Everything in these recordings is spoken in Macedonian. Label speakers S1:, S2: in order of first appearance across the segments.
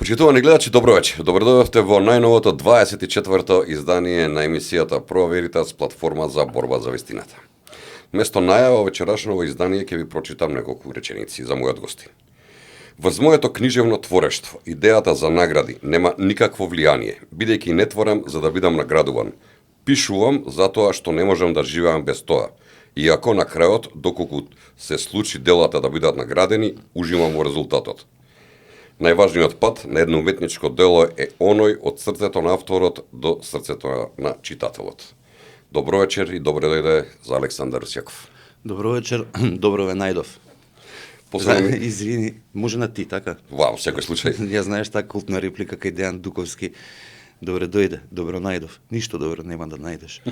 S1: Почитувани гледачи, добро вечер. Добро дојдовте во најновото 24-то издание на емисијата Pro Veritas, платформа за борба за вистината. Место најава вечерашното издание ќе ви прочитам неколку реченици за мојот гости. Врз моето книжевно творештво, идејата за награди нема никакво влијание, бидејќи не творам за да бидам наградуван. Пишувам затоа што не можам да живеам без тоа. Иако на крајот, доколку се случи делата да бидат наградени, уживам во резултатот. Најважниот пат на едно уметничко дело е оној од срцето на авторот до срцето на читателот. Добро вечер и добре дојде за Александар Русјаков.
S2: Добро вечер, добро ве најдов. Извини, може на ти, така?
S1: Во секој случај.
S2: Ја знаеш таа култна реплика кај Дејан Дуковски. Добре дојде, добро најдов. Ништо добро нема да најдеш.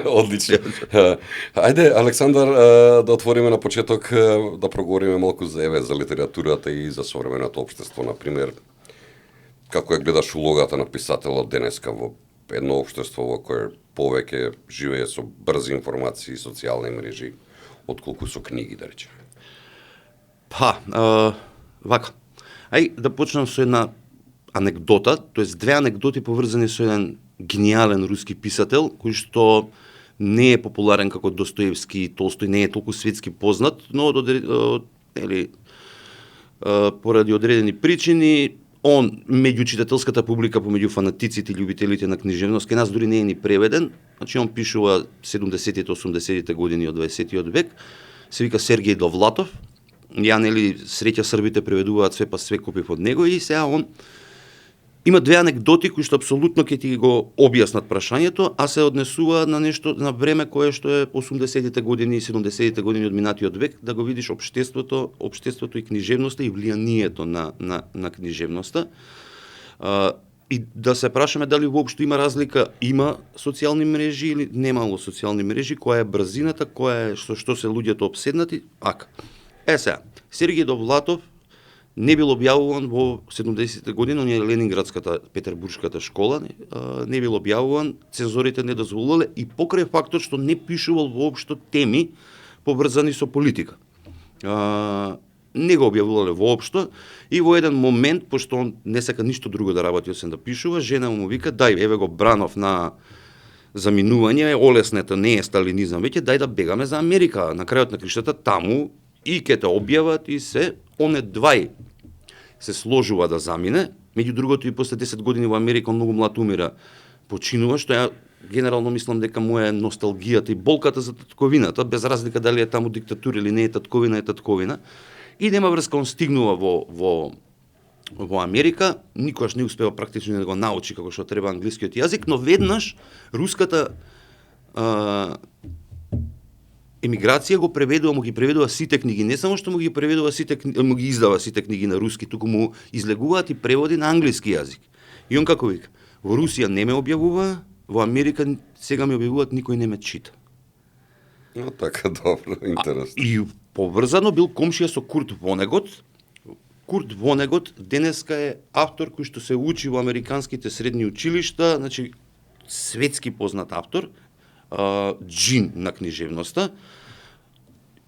S1: Одлично. Ајде, Александар, да отвориме на почеток, да проговориме малку за литературата и за современото општество, например. Како ја гледаш улогата на писателот денеска во едно општество во кое повеќе живее со брзи информации и социјални мрежи, отколку со книги, да речеме?
S2: Вака. Ај да почнам со една анекдота, тоест две анекдоти поврзани со еден гениален руски писател, кој што не е популарен како Достоевски и Толстој, не е толку светски познат, но поради одредени причини, он меѓу читателската публика, помеѓу фанатиците и љубителите на книжевност, кај нас дури не е ни преведен, значи он пишува 70-те, 80-те години од 20-тиот век, се вика Сергеј Довлатов, ја среќа србите преведуваат све копи под него и сега он има две анекдоти кои што апсолутно ќе ти го објаснат прашањето, а се однесува на нешто, на време кое што е 80-тите години и 70-тите години од минатиот век, да го видиш општеството и книжевноста и влијанието на книжевноста. И да се прашаме дали воопшто има разлика, има социјални мрежи или немало социјални мрежи, која е брзината, која е што се луѓето обседнати, ака. Сега, Сергеј Довлатов не бил објавуван во 70-те години, он е Ленинградската, Петербуршката школа, не бил објавуван, цензорите не дозволиле и покрај фактот што не пишувал воопшто теми поврзани со политика. Не го објавувале воопшто и во еден момент, пошто он не сака ништо друго да работи освен да пишува, жена му вика: "Дај, еве го Бранов на заминување, олеснето не е сталинизам, веќе дај да бегаме за Америка, на крајот на криштата таму и ке те објават и се, он едвај се сложува да замине, меѓу другото и после 10 години во Америка он многу млад умира, починува, што ја генерално мислам дека му е носталгијата и болката за татковината, без разлика дали е таму диктатура или не е татковина, и нема врска, он стигнува во Америка, никогаш не успева практично да го научи како што треба англискиот јазик, но веднаш руската емиграција го преведува, му ги преведува сите книги, не само што му ги преведува му ги издава сите книги на руски, туку му излегуваат и преводи на англиски јазик. И он како вика: "Во Русија не ме објавува, во Америка сега ме објавуваат, никој не ме чита."
S1: Но така, добро, интересно.
S2: И поврзано бил комшија со Курт Вонегот. Курт Вонегот денеска е автор кој што се учи во американските средни училишта, значи светски познат автор, джин на книжевноста.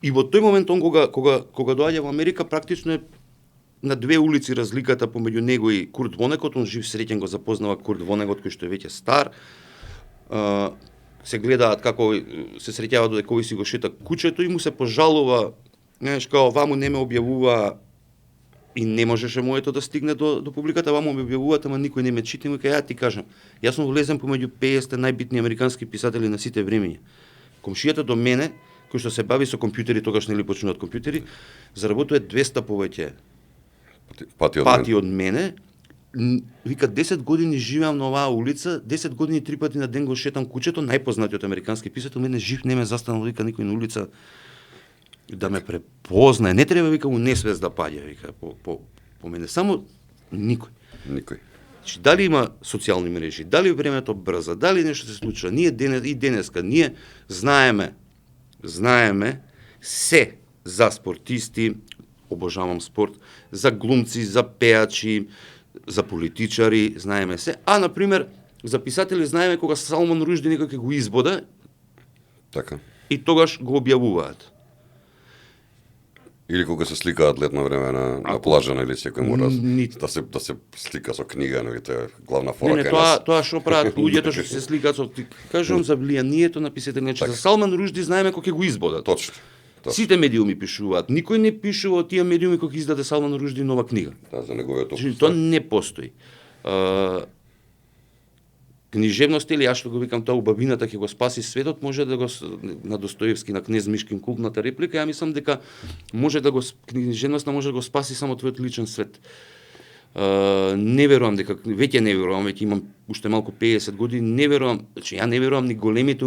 S2: И во тој момент он кога доаѓа во Америка, практично е на две улици разликата помеѓу него и Курт Вонегот. Он жив среќен го запознава Курт Вонегот, кој што е веќе стар. Се гледаат како се среќаваат додека овој си го шета кучето и му се пожалува, знаеш, као ваму не ме објавува и не можеше моето да стигне до публиката, ваму ме објавуваат, ама никој не ме чита. И му ја ти кажам, јас сум влезен помеѓу 50 најбитни американски писатели на сите времиња. Комшијата до мене, кој што се бави со компјутери, тогаш нели почнуваат компјутери, заработува 200 повеќе пати од мене. Вика, 10 години живеам на оваа улица, 10 години 3 пати на ден го шетам кучето, најпознатиот американски писател, мене жив не ме застанал, вика, никој на улица да ме препознае. Не треба, вика, му несвест да паѓа, вика, по мене. Само никој. Значи, дали има социјални мрежи, дали времето брза, дали нешто се случува, ние денеска, ние знаеме се за спортисти, обожавам спорт, за глумци, за пеачи, за политичари, знаеме се. А, например, за писатели знаеме кога Салман Ружди некој го избода,
S1: така,
S2: и тогаш го објавуваат.
S1: Или кога се сликаат летно време на плажа, нели секој мора да се слика со книга, нели тоа е главна фора кај нас.
S2: Тоа што прават луѓето што се сликаат со кажувам за влијанието на писателите, за Салман Рушди знаеме кога ќе го избодат.
S1: Точно.
S2: Сите медиуми пишуваат. Никој не пишува од тие медиуми кога издаде Салман Рушди нова книга.
S1: Да, за неговиот опус.
S2: Тоа не постои. Книжевност или јас што го викам тоа убавината ќе го спаси светот, може да го на Достоевски на Кнез Мишкин култната реплика, ја мислам дека може да го книжевноста може да го спаси само твојот личен свет. Не верувам дека веќе не верувам, веќе имам уште малку 50 години, не верувам, значи ја не верувам ни големите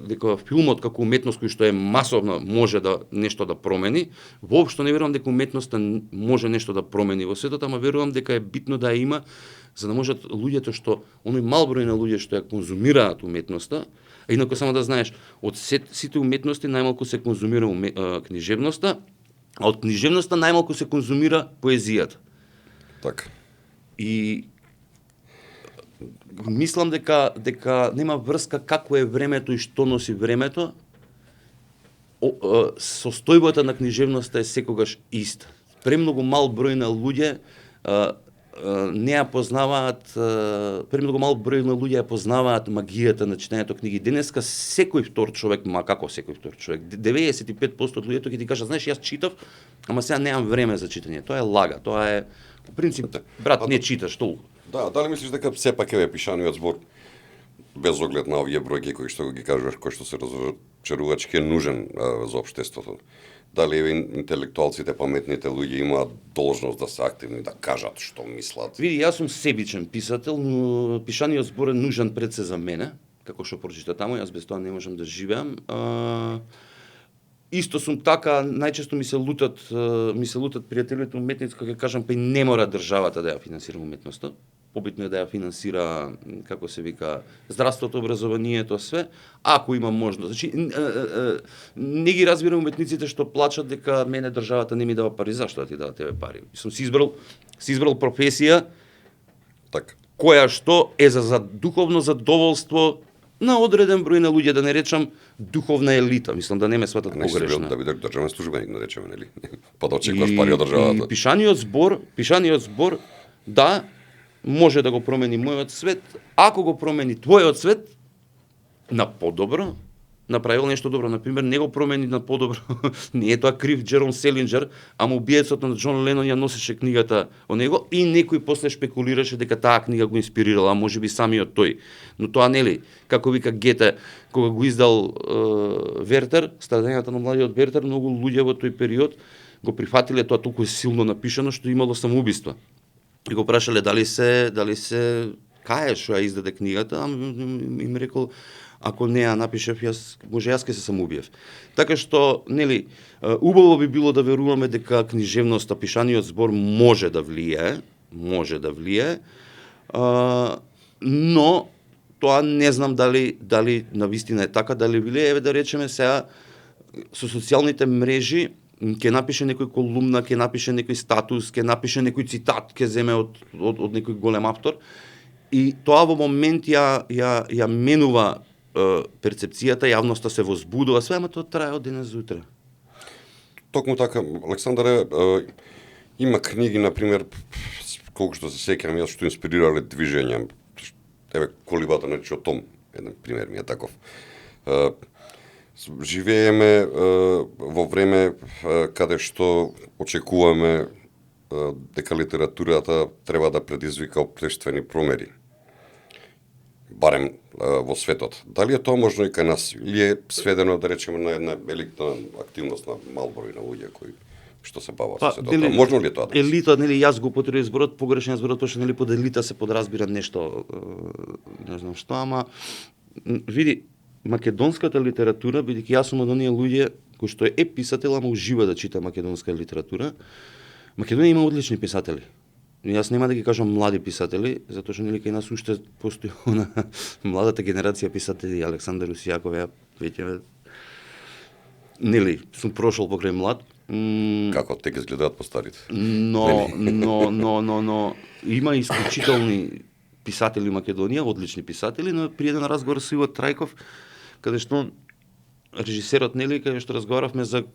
S2: дека филмот како уметност кој што е масовно може да нешто да промени. Воопшто не верувам дека уметноста може нешто да промени во светот, ама верувам дека е битно да ја има за да можат луѓето што оној мал број на луѓе што ја конзумираат уметноста, а инаку само да знаеш, од сите уметности најмалку се конзумира книжевноста, а од книжевноста најмалку се конзумира поезијата.
S1: Така.
S2: И мислам дека нема врска како е времето и што носи времето. Состојбата на книжевноста е секогаш иста. Премногу мал број на луѓе не ја познаваат, премногу мал број на луѓе ја познаваат магијата на читањето книги. Денеска секој втор човек, како секој втор човек, 95% од луѓето ќе ти кажат, знаеш, јас читав, ама сега немам време за читање. Тоа е лага, тоа е по принцип, брат, не читаш толку.
S1: Да, дали мислиш дека сепак е пишаниот збор без оглед на овие бројки кои што ги кажуваш, кои што се разочарувачки е нужен за општеството? Дали интелектуалците, паметните луѓе имаат должност да се активни, да кажат што мислат?
S2: Види, јас сум себичен писател, но пишаниот збор е нужен пред се за мене, како што прочита таму, јас без тоа не можам да живеам. Исто сум така, најчесто ми се лутат пријателите уметници кога кажам па и не мора државата да ја финансира уметноста. Побитно е да ја финансира, како се вика, здравството, образованието, све, ако има можност. Значи, не ги разбирам уметниците што плачат дека мене државата не ми дава пари, зашто да ти дава тебе пари? Сум си избрал професија
S1: така,
S2: која што е за духовно задоволство на одреден број на луѓе, да не речам духовна елита, мислам да не ме сватат погрешно.
S1: Да бидеш државен службеник, да речеме, нели? Па да очекуваш пари од државата.
S2: И пишаниот збор, да, може да го промени мојот свет, ако го промени твојот свет на подобро, направил нешто добро, например, не го промени на подобро. Не е тоа крив Джером Селинџер, ама убиецот на Џон Ленон ја носеше книгата од него и некој после шпекулираше дека таа книга го инспирирала, а можеби самиот тој. Но тоа нели, како вика Гете, кога го издал Вертер, страдањата на младиот Вертер, многу луѓе во тој период го прифатиле тоа толку силно напишано што имало самоубиство. И го прашале дали се кае што ја издаде книгата, а им рекол ако не ја напишев јас, може јас ке се самоубиев. Така што, нели, убаво би било да веруваме дека книжевноста, пишаниот збор може да влијае, но тоа не знам дали навистина е така, дали влијае, еве да речеме сега со социјалните мрежи ќе напише некој колумна, ќе напише некој статус, ќе напише некој цитат, ќе земе од некој голем автор и тоа во момент ја менува перцепцијата, јавноста се возбудува, све, ама тоа трае од денес за утре.
S1: Токму така, Александаре, има книги, например, колку што се сеќавам јас, што инспирирале движења. Еве, Колибата на Чотом, еден пример ми е таков. Живееме во време каде што очекуваме дека литературата треба да предизвика општествени промени. Барем во светот. Дали е тоа можно и кај нас? Или е сведено, да речеме, на една елитна активност на мал број на луѓе кои што се бават со светот? Можно ли тоа да?
S2: Елита, нели, јас го употребив зборот, погрешен зборот, пошто нели под елита се подразбира нешто, не знам што, ама види, македонската литература, бидејќи јас сум од оние луѓе кои што е писател, ама ужива да чита македонска литература. Македонија има одлични писатели. Јас нема да ги кажам млади писатели, затоа што нели кај нас уште постои на младата генерација писатели, Александар Усијаков, ја веќе нели сум прошол покрај млад.
S1: Како те ги изгледаат постарите?
S2: Но има исклучителни писатели во Македонија, одлични писатели, но при еден разговор со Иво Трајков, каде што режисерот нели, каде што разговаравме за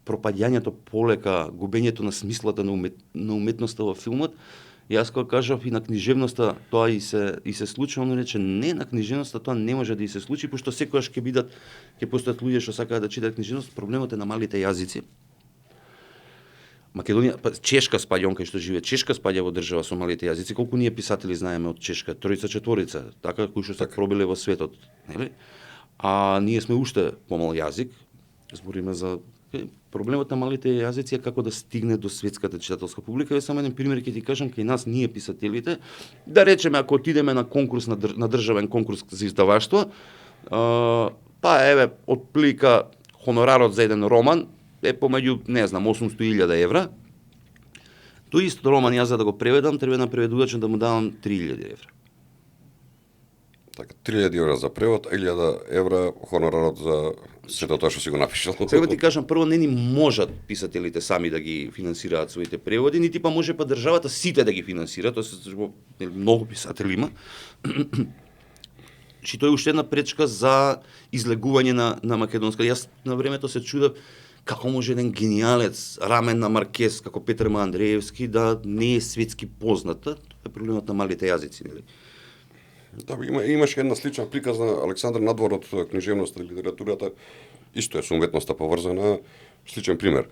S2: пропаѓањето полека, губењето на смислата на уметноста во филмот. Јас кога кажав и на книжевноста тоа и се случи, он рече не, на книжевноста тоа не може да и се случи, пошто секогаш ќе постојат луѓе што сакаат да читаат книжевност, проблемот е на малите јазици. Македонија, Чешка спаѓа, он кај што живее, Чешка спаѓа во држава со малите јазици. Колку ние писатели знаеме од Чешка? Тројца, четворица, така кои што се пробиле во светот, нели? А ние сме уште помал јазик. Збориме за проблемот на малите јазици е како да стигне до светската читателска публика. Само еден пример ќе ти кажам, кај нас ние писателите, да речеме ако отидеме на конкурс на државен конкурс за издаваштво, па еве отплика хонорарот за еден роман е помеѓу, не знам, 800.000 евра. Тој ист роман јас за да го преведам, треба на преведувачот да му давам 3.000 евра.
S1: Така, 3.000 евра за превод, 1.000 евра хонорарот за сето тоа што си го напишал.
S2: Сега ти кажам, прво не ни можат писателите сами да ги финансираат своите преводи, нити па може па државата сите да ги финансира, тоа се многу писатели има. И тоа е уште една пречка за излегување на македонска. Јас на времето се чудев како може еден гениалец, рамен на Маркез, како Петар Андреевски, да не е светски позната. Тоа е проблемот на малите јазици, нели?
S1: Да, имаше една слична приказ на Александар надвор од книжевноста и литературата, исто е со уметноста поврзана, сличен пример.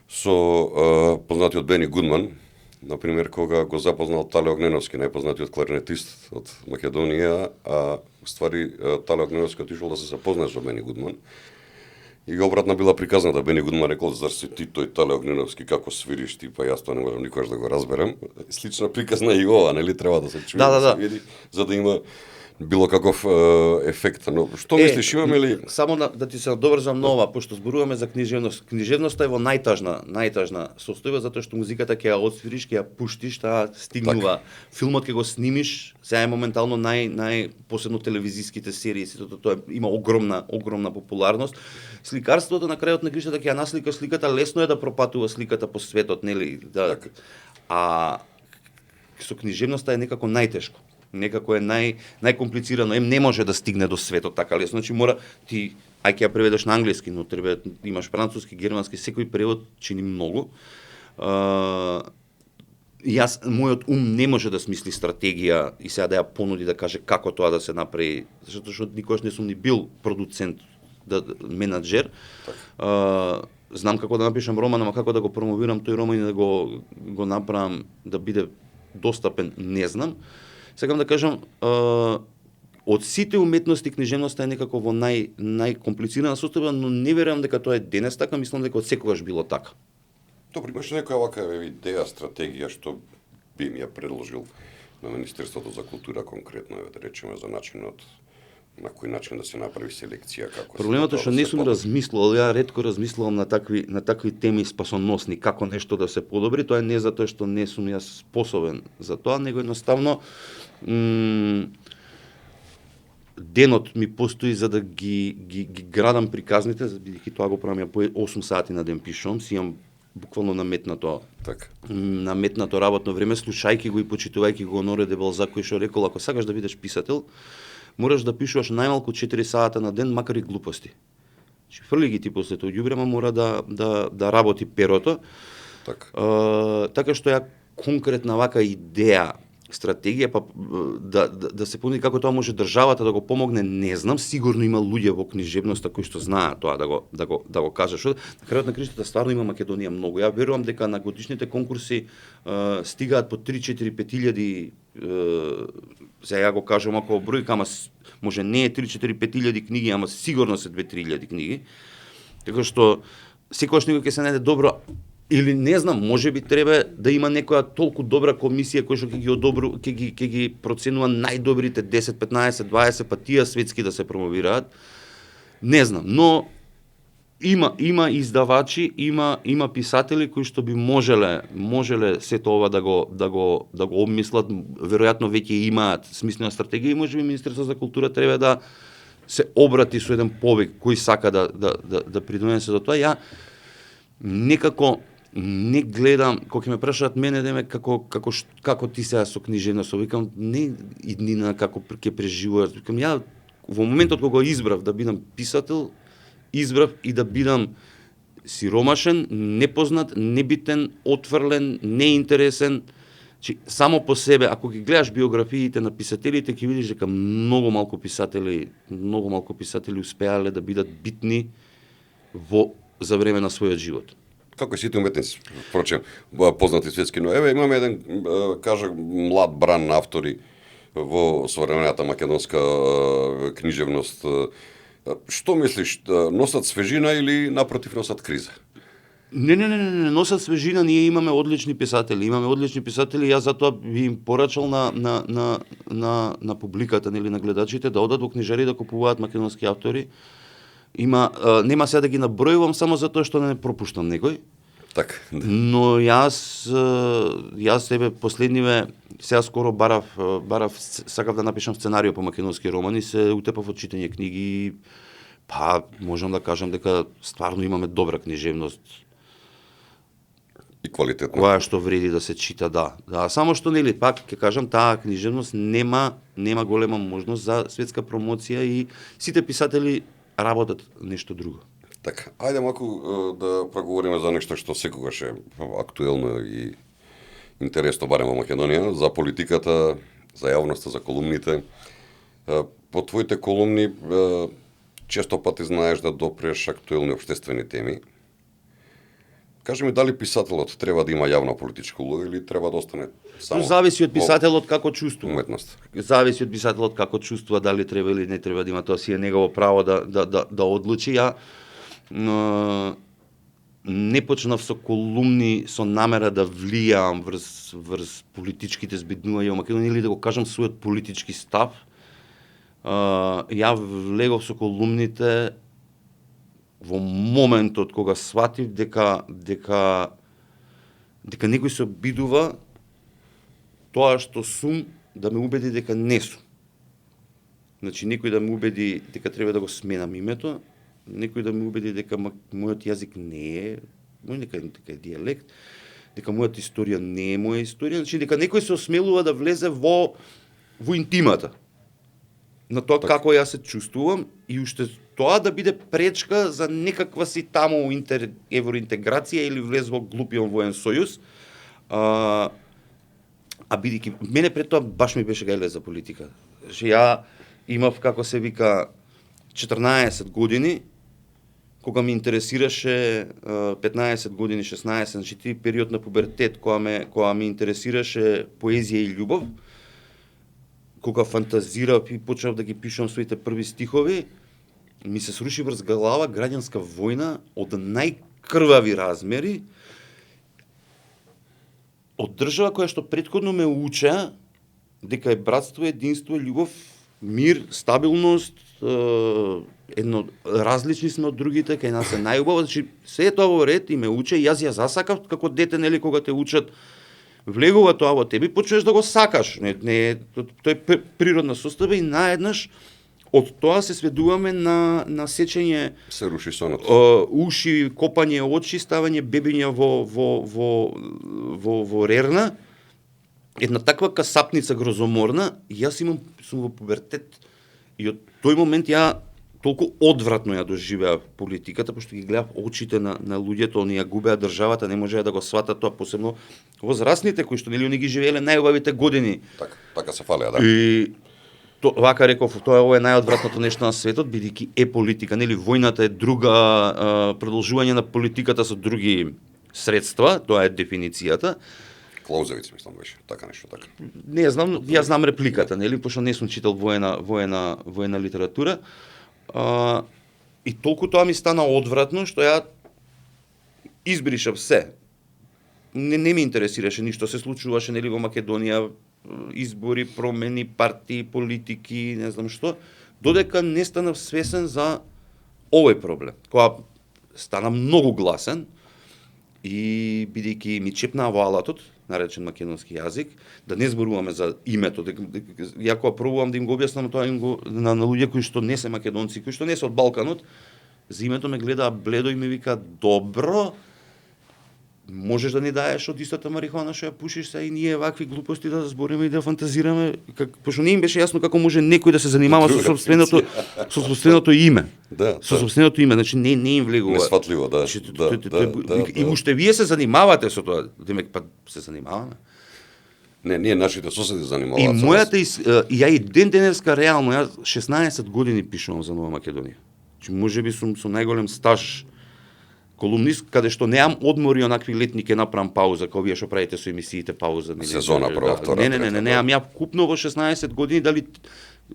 S1: Со познатиот Бени Гудман, например, кога го запознал Тале Огненовски, најпознатиот кларинетист од Македонија, а ствари Тале Огненовски отишол да се запознае со Бени Гудман. И обратно била приказната, Бени Гудман рекол, зар си ти тој Тале Огненовски, како свириш ти, па јас тоа не можам никогаш да го разберам. Слична приказна и ова, нели, треба да се чуе,
S2: да
S1: се види, за да има било каков ефект. Но што мислиш, имаме ли?
S2: Само да ти се надоврзам на ова, пошто зборуваме за книжевност. Книжевноста е во најтажна состојба, затоа што музиката ќе ја отсвириш, ќе ја пуштиш, таа стигнува. Филмот ќе го снимиш, сега е моментално посебно телевизиските серии, сето тоа има огромна популарност. Сликарството на крајот на гришата ќе ја наслика сликата, лесно е да пропатува сликата по светот, нели? А со книжевноста е некако најтешко. Некако е најкомплицирано, не може да стигне до светот така лесно. Значи мора ти ќе ја преведеш на англиски, но треба имаш француски, германски, секој превод чини многу. Мојот ум не може да смисли стратегија и сега да ја понуди да каже како тоа да се направи, затоа што никогаш не сум ни бил продуцент, менаџер. Знам како да напишам роман, ама како да го промовирам тој роман и да го направам да биде достапен, не знам. Сакам да кажам, од сите уметности книжевноста е некако во најкомплицирана состојба, но не верувам дека тоа е денес така, мислам дека од секогаш било така.
S1: Добро, имаш некоја вака идеја, стратегија што би ми ја предложил на Министерството за култура конкретно, да речеме за начинот на кој начин да се направи селекција, како
S2: проблемот е што не сум размислувал, ја ретко размислувам на такви теми спасоносни, како нешто да се подобри, тоа не затоа што не сум јас способен за тоа, него едноставно денот ми постои за да ги градам приказните, бидејќи тоа го правам ја по 8 сати на ден пишувам, си имам буквално наметнато работно време, слушајќи го и почитувајќи го Оноре де Балзак, кој што рекол, ако сакаш да бидеш писател, мораш да пишуваш најмалку 4 сата на ден, макар и глупости. Фрли ги ти после тоа ѓубре, мора да работи перото. Така што ја конкретна вака идеја, стратегија, па да се понуди како тоа може државата да го помогне, не знам, сигурно има луѓе во книжевноста кои што знаат тоа да го кажат. Што на крајот на криштата стварно има Македонија многу. Ја верувам дека на годишните конкурси стигаат по 3-4-5 сега ја го кажам ако бројка, ама може не е 3-4-5 книги, ама сигурно се 2-3 книги. Така што секогаш некој ќе се најде добро, или не знам, може би треба да има некоја толку добра комисија која што ќе ги проценува најдобрите 10, 15, 20, па тие светски да се промовираат. Не знам, но има издавачи, има писатели кои што би можеле сето ова да го обмислат, веројатно веќе имаат смислена стратегија и можеби Министерството за култура треба да се обрати со еден повик кој сака да придонесе до тоа. Ја некако не гледам, кога ќе ме прашаат мене деме како ти сега со книжевност, викам не иднина како ќе преживуваш, викам ја во моментот кога избрав да бидам писател, избрав и да бидам сиромашен, непознат, небитен, отфрлен, неинтересен. Само по себе, ако ги гледаш биографиите на писателите, ќе видиш дека многу малку писатели успеале да бидат битни за време на својот живот.
S1: Како и сите уметници, впрочем, познати светски, но еве имаме еден, кажа, млад бран на автори во современата македонска книжевност. Што мислиш, носат свежина или напротив носат криза?
S2: Не, носат свежина, ние имаме одлични писатели, јас затоа би им порачал на публиката, нели, на гледачите да одат во книжари да купуваат македонски автори. Нема сега да ги набројувам само затоа што не пропуштам некој.
S1: Така.
S2: Но јас себе последниве, сега скоро барав сакав да напишам сценарио по македонски романи, се утепав од читање книги, па можам да кажам дека стварно имаме добра книжевност.
S1: И квалитетно.
S2: Која што вреди да се чита, да. Само што, нели, пак ќе кажам, таа книжевност нема голема можност за светска промоција и сите писатели работат нешто друго.
S1: Така, ајде малку да проговориме за нешто што секогаш е актуелно и интересно, барем во Македонија, за политиката, за јавноста, за колумните. По твоите колумни често пати знаеш да допреш актуелни општествени теми. Кажи ми, дали писателот треба да има јавна политичка улога или треба да остане само...
S2: Зависи од писателот како чувствува.
S1: Уметност.
S2: Зависи од писателот како чувствува, дали треба или не треба да има, тоа си е негово право да одлучи. Ја не почнав со колумни со намера да влијам врз политичките збиднувања во Македонија или да го кажам својот политички став. Ја влегов со колумните во моментот кога сватив дека некој се обидува тоа што сум да ме убеди дека не сум. Значи, некој да ме убеди дека треба да го сменам името, некој да ме убеди дека мојот јазик не е мој, дека е дијалект, дека мојата историја не е моја историја, значи дека некој се осмелува да влезе во интимата на тоа како јас се чувствувам и уште тоа да биде пречка за некаква си таму евроинтеграција или влез во глупиот воен сојуз. А бидејќи мене пред тоа баш ми беше гајле за политика. Ја имав, како се вика, 14 години кога ме интересираше 15 години, 16, значи ти период на пубертет кога ме интересираше поезија и љубов, кога фантазирав и почнав да ги пишувам своите први стихови, ми се сруши врз глава граѓанска војна од најкрвави размери, од држава која што претходно ме уча дека е братство, единство, љубов, мир, стабилност, едно различни сме од другите, кај нас е најубаво, значи се е тоа во ред и ме уче, и јас ја засакав како дете, нели, кога те учат, влегува тоа во тебе, почнеш да го сакаш. Тоа е природна состојба и наеднаш од тоа се сведуваме на сечење,
S1: се руши сонот.
S2: Уши, копање очи, ставање бебиња во рерна. Една таква касапница грозоморна, и јас сум во пубертет и од тој момент ја толку одвратно ја доживеав политиката, пошто ги гледав очите на луѓето, они ја губеа државата, не можеа да го сватат тоа, посебно возрастните кои што нели они ги живееле најубавите години.
S1: Така се фалеа, да.
S2: И вака реков, ова е најодвратното нешто на светот, бидејќи е политика, нели војната е друга, продолжување на политиката со други средства, тоа е дефиницијата.
S1: Клаузевиц, мислам, беше, така нешто, така.
S2: Не знам, ја знам репликата, нели, пошто не сум читал воена литература. И толку тоа ми стана одвратно, што ја избришав се. Не ми интересираше ништо, се случуваше, нели, во Македонија, избори, промени, партии, политики, не знам што, додека не станав свесен за овој проблем, која стана многу гласен и бидејќи ми чепнаа во алатот, наречен македонски јазик, да не зборуваме за името, ја кога пробувам да им го објаснам тоа на луѓе кои што не се македонци, кои што не се од Балканот, за името ме гледаа бледо и ми вика добро, можеш да не даеш од истата марихуана што ја пушиш се и ние вакви глупости да збориме и да фантазираме, пошто не им беше јасно како може некој да се занимава со сопственото име.
S1: Да,
S2: со сопственото име, значи не им влегува.
S1: Несфатливо, да.
S2: И уште вие се занимавате со тоа, демек па се занимаваме.
S1: Не, ние нашите соседи занимаваат.
S2: И
S1: со нас.
S2: мојата ја и ден денеска реално, јас 16 години пишувам за Нова Македонија. Значи можеби сум со најголем стаж колумнист, каде што неам одмори онакви летни ке направам пауза, како вие што правите со емисиите пауза.
S1: Сезона прва, втора,
S2: Не, неам ја купно во 16 години, дали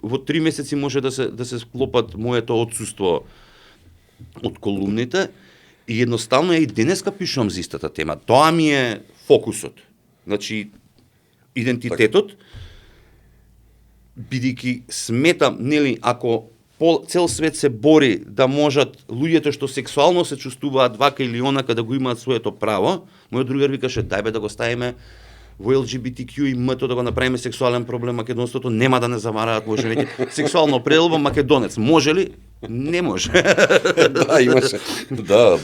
S2: во 3 месеци може да се склопат моето отсуство од колумните и едноставно ја и денеска пишувам за истата тема. Тоа ми е фокусот. Значи идентитетот, бидејќи сметам, нели, ако цел свет се бори да можат луѓето што сексуално се чувствуваат вака или онака да го имаат своето право, мојот другар викаше дај бе да го ставиме во LGBTQ и МТ да го направиме сексуален проблем македонството, нема да не замараат, може веќе сексуално определба македонец. Може ли? Не може.
S1: Да, имаше. Да.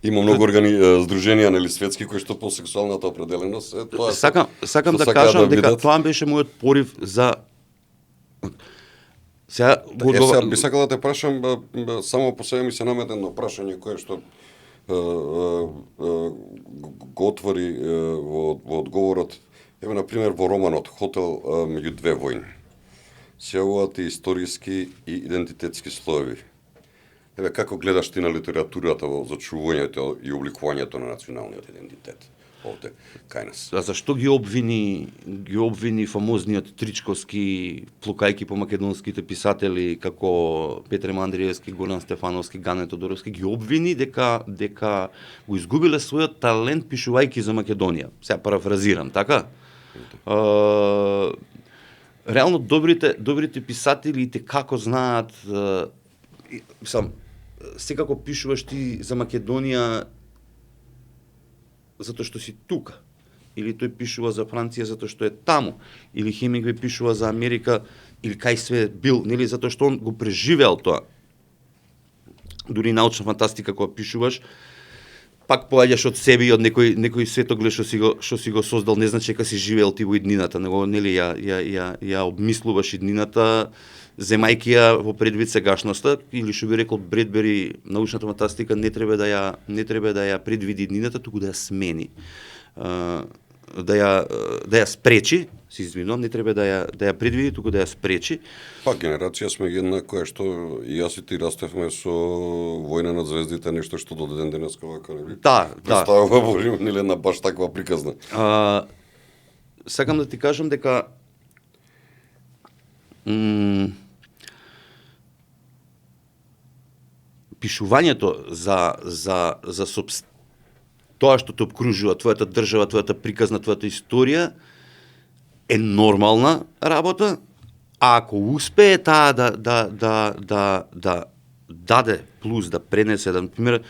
S1: Има многу здруженија нели светски кои што по сексуалната определеност тоа
S2: сакам да кажам дека тоа беше мојот порив за Сега
S1: би сакал да те прашам, само по себе ми се наметна едно прашање кое што го отвори во одговорот. Еве на пример во романот Хотел меѓу две војни се јавуваат и историски и идентитетски слоеви. Еве како гледаш ти на литературата во зачувувањето и обликувањето на националниот идентитет овде кај нас?
S2: А зашто ги обвини фамозниот Тричковски, плукајки по македонските писатели како Петре Мандриевски, Горан Стефановски, Гане Тодоровски, ги обвини дека го изгубиле својот талент пишувајќи за Македонија. Сега парафразирам, така? Реално добрите писатели и како знаат, секако пишуваш ти за Македонија затоа што си тука, или тој пишува за Франција затоа што е таму, или Хемингвеј пишува за Америка, или кај све бил, нели, затоа што он го преживеал тоа. Дури научна фантастика кога пишуваш, пак поаѓаш од себе и од некој светоглед што си го создал, не значи дека си живеел ти во иднината, него нели ја обмислуваш иднината, земајќи ја во предвид сегашноста, или што би рекол Бредбери, научната фантастика не треба да ја предвиди иднината, туку да ја смени. Да ја спречи, се извинувам, не треба да ја предвиди, туку да ја спречи.
S1: Па генерација сме една која што и јас и ти растевме со Војна на звездите, нешто што до ден денеска вака не би.
S2: Да.
S1: Представува во нели една баш таква приказна.
S2: Сакам да ти кажам дека пишувањето за тоа што те обкружува, твојата држава, твојата приказна, твојата историја е нормална работа, а ако успее таа да даде плюс, да пренесе, да, например,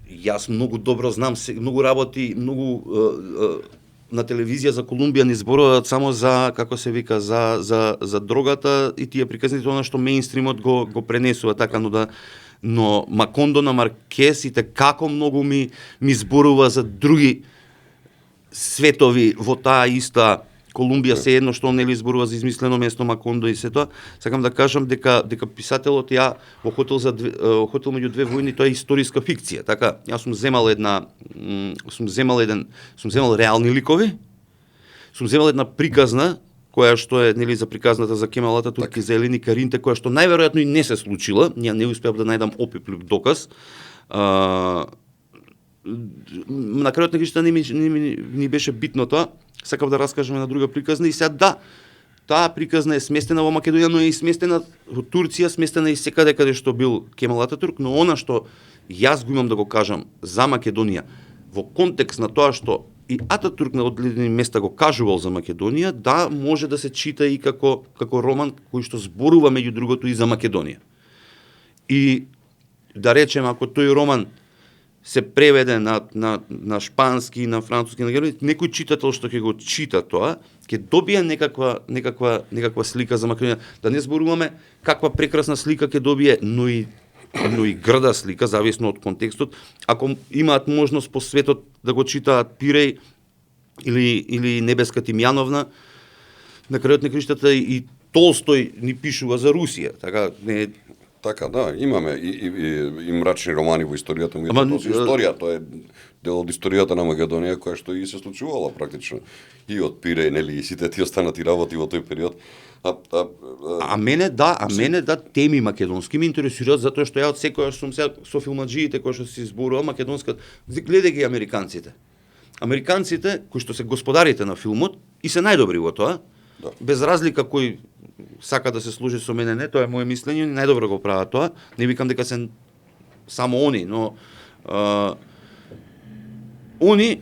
S2: јас многу добро знам, многу работи, на телевизија за Колумбија не зборуваат само за, како се вика, за дрогата и тие приказните, она што меинстримот го пренесува така, но Макондо на Маркесите како многу ми зборува за други светови во таа иста Колумбија, се едно што нели зборува за измислено место Макондо и се тоа. Сакам да кажам дека писателот ја во Хотел меѓу две војни, тоа е историска фикција, така? Јас сум земал реални ликови, сум земал една приказна која што е нели за приказната за Кемал Ататурк и за Елени Каринте, која што најверојатно и не се случила, ја не успеав да најдам опиплив доказ. На крајот на гишта не беше битно тоа. Сакав да раскажеме на друга приказна и сега да, таа приказна е сместена во Македонија, но е и сместена во Турција, сместена и секаде каде што бил Кемал Ататурк, но она што јас го имам да го кажам за Македонија во контекст на тоа што и Ататурк на одредени места го кажувал за Македонија, да, може да се чита и како роман кој што зборува меѓу другото и за Македонија. И да речем, ако тој роман се преведе на шпански, на француски, на германски, некој читател што ќе го чита тоа, ќе добие некаква слика за Македонија. Да не зборуваме каква прекрасна слика ќе добие, но и грда слика, зависно од контекстот. Ако имаат можност по светот да го читаат Пиреј или Небеска Тимјановна. На крајот на криштата и Толстој ни пишува за Русија, така не.
S1: Така, да, имаме и мрачни романи во историјата,
S2: Ама,
S1: тоа е историја, тоа е дел од историјата на Македонија која што и се случувала практично. И од Пиреј, нели, и сите тие останати работи во тој период.
S2: А мене да теми македонски ме интересираат затоа што ја од секојаш сум се со филмаџиите кои што се зборува македонска, гледај ги американците. Американците кои што се господарите на филмот и се најдобри во тоа.
S1: Да.
S2: Без разлика кој сака да се служи со мене, не, тоа е моје мислење, најдобро го прават тоа. Не викам дека се само они, но они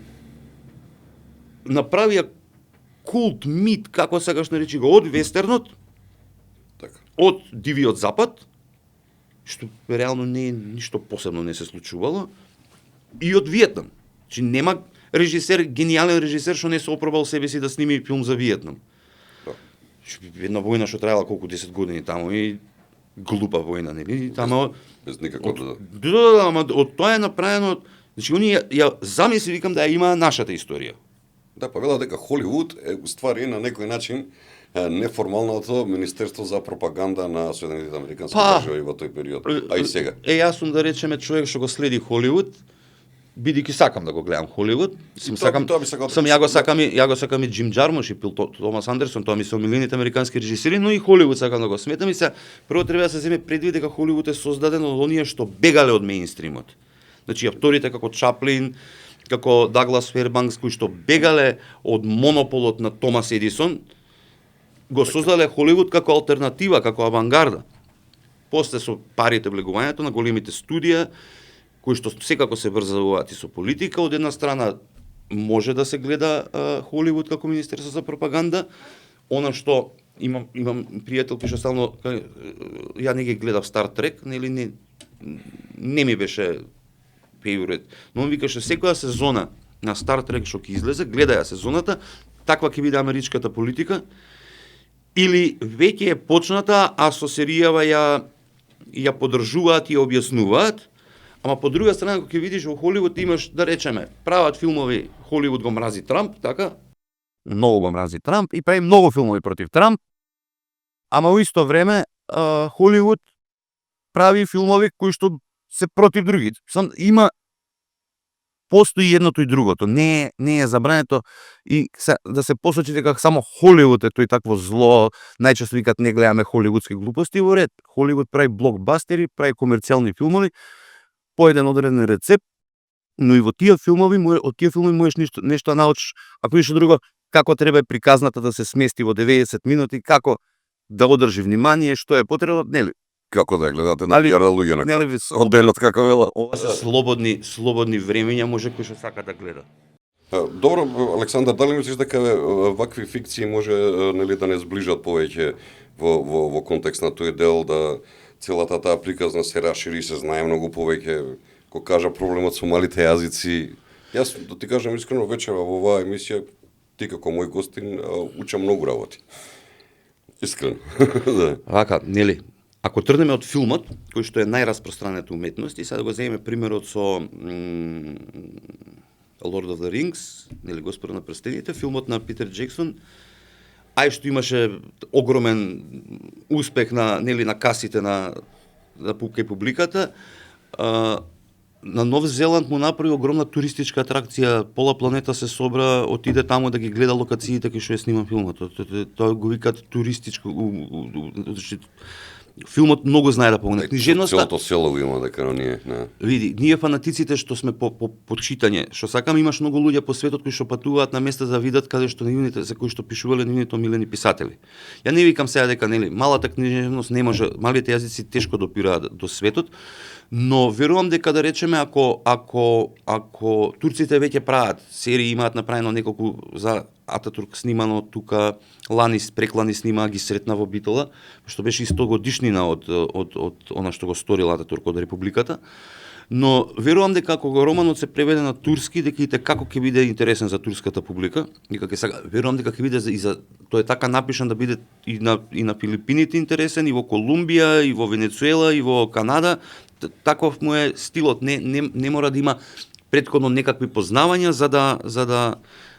S2: направија култ, мит, како сакаш наречи го, од вестернот,
S1: Така.
S2: од Дивиот Запад, што реално не ништо посебно не се случувало, и од Виетнам. Значи нема режисер, гениален режисер што не се опробал себе си да сними филм за Виетнам. Една војна што траела колку 10 години таму и глупа војна, нели? Таму
S1: Без никакво
S2: да, ама од тоа е направено, значи они ја замисли, викам, да ја има нашата историја.
S1: Да, па велат дека Холивуд е уствари на некој начин неформалното Министерство за пропаганда на Соединетите Американски држави во тој период. А и сега.
S2: Јас сум да речеме човек што го следи Холивуд, бидејќи сакам да го гледам Холивуд, ја го сакам и Джим Джармуш и Томас Андерсон, тоа ми се омилените американски режисери, но и Холивуд сакам да го сметам и се прво треба да се земе предвид дека Холивуд е создаден од оние што бегале од меинстримот. Значи авторите како Чаплин, како Даглас Фербанкс кои што бегале од монополот на Томас Едисон, го создале Холивуд како алтернатива, како авангарда. После со парите влегувањето на големите студија кои што секако се врзуваат и со политика, од една страна може да се гледа Холивуд како Министерство за пропаганда, она што имам пријател кој што стално ја не ги гледав Стар Трек, нели не ми беше фејворит, но он викаше секоја сезона на Стар Трек што ќе излезе, гледаја сезоната, таква ќе биде америчката политика, или веќе е почната, а со серијава ја поддржуваат и ја објаснуваат. Ама по друга страна, кога ќе видиш во Холивуд имаш, да речеме, прават филмови, Холивуд го мрази Трамп, така? Многу го мрази Трамп и прави многу филмови против Трамп, ама во исто време Холивуд прави филмови кои што се против другите. Постои едното и другото, не е забрането и да се посочи дека само Холивуд е тој такво зло, најчесто викат не гледаме холивудски глупости, во ред. Холивуд прави блокбастери, прави комерцијални филмови, по еден одреден рецепт, но и во тие филмови, од тие филмови можеш нешто да научиш, ако ништо друго, како треба приказната да се смести во 90 минути, како да одржи внимание, што е потребно, нели?
S1: Како да гледате на пијар луѓе на одделот како вела.
S2: Ова се слободни времења, може кој што сака да гледа.
S1: Добро, Александар, дали мислиш дека вакви фикции може нели да не сближат повеќе во контекст на тој дел, да целата таа приказна се расшири, се знае многу повеќе, ко кажа проблемот со малите јазици. Јас да ти кажам искрено, вечера во оваа емисија ти како мој гостин учам многу работи. Искрено. Да.
S2: Вака, нели? Ако тргнеме од филмот, кој што е најраспространета уметност, и сега да го земеме примерот со Lord of the Rings, нели, Господ на прстените, филмот на Питер Джексон, ај што имаше огромен успех на касите на публиката, на Нов Зеланд му направи огромна туристичка атракција, пола планета се собра, отиде таму да ги гледа локациите кои што е сниман филмот. Тоа го викаат туристичко. Филмот многу знае да помогне. Книжевноста.
S1: Целото село има дека ние.
S2: Види, ние фанатиците што сме по читање, што сакаме, имаш многу луѓе по светот кои што патуваат на места да видат каде што нивните, за кои што пишувале нивните омилени писатели. Ја не викам сега дека нели малата книжевност не може, малите јазици тешко допираат до светот, но верувам дека да речеме ако турците веќе прават серии, имаат направено неколку за Ататурк снимано тука, Преклани снима, ги сретна во Битола, што беше и 100 годишнина од она што го сторил Ататурк од Републиката. Но верувам дека ако романот се преведе на турски, дека и како ќе биде интересен за турската публика, верувам дека ќе биде тој е така напишан да биде и на Филипините интересен, и во Колумбија, и во Венецуела, и во Канада. Таков му е стилот, не мора да има претходно некакви познавања за да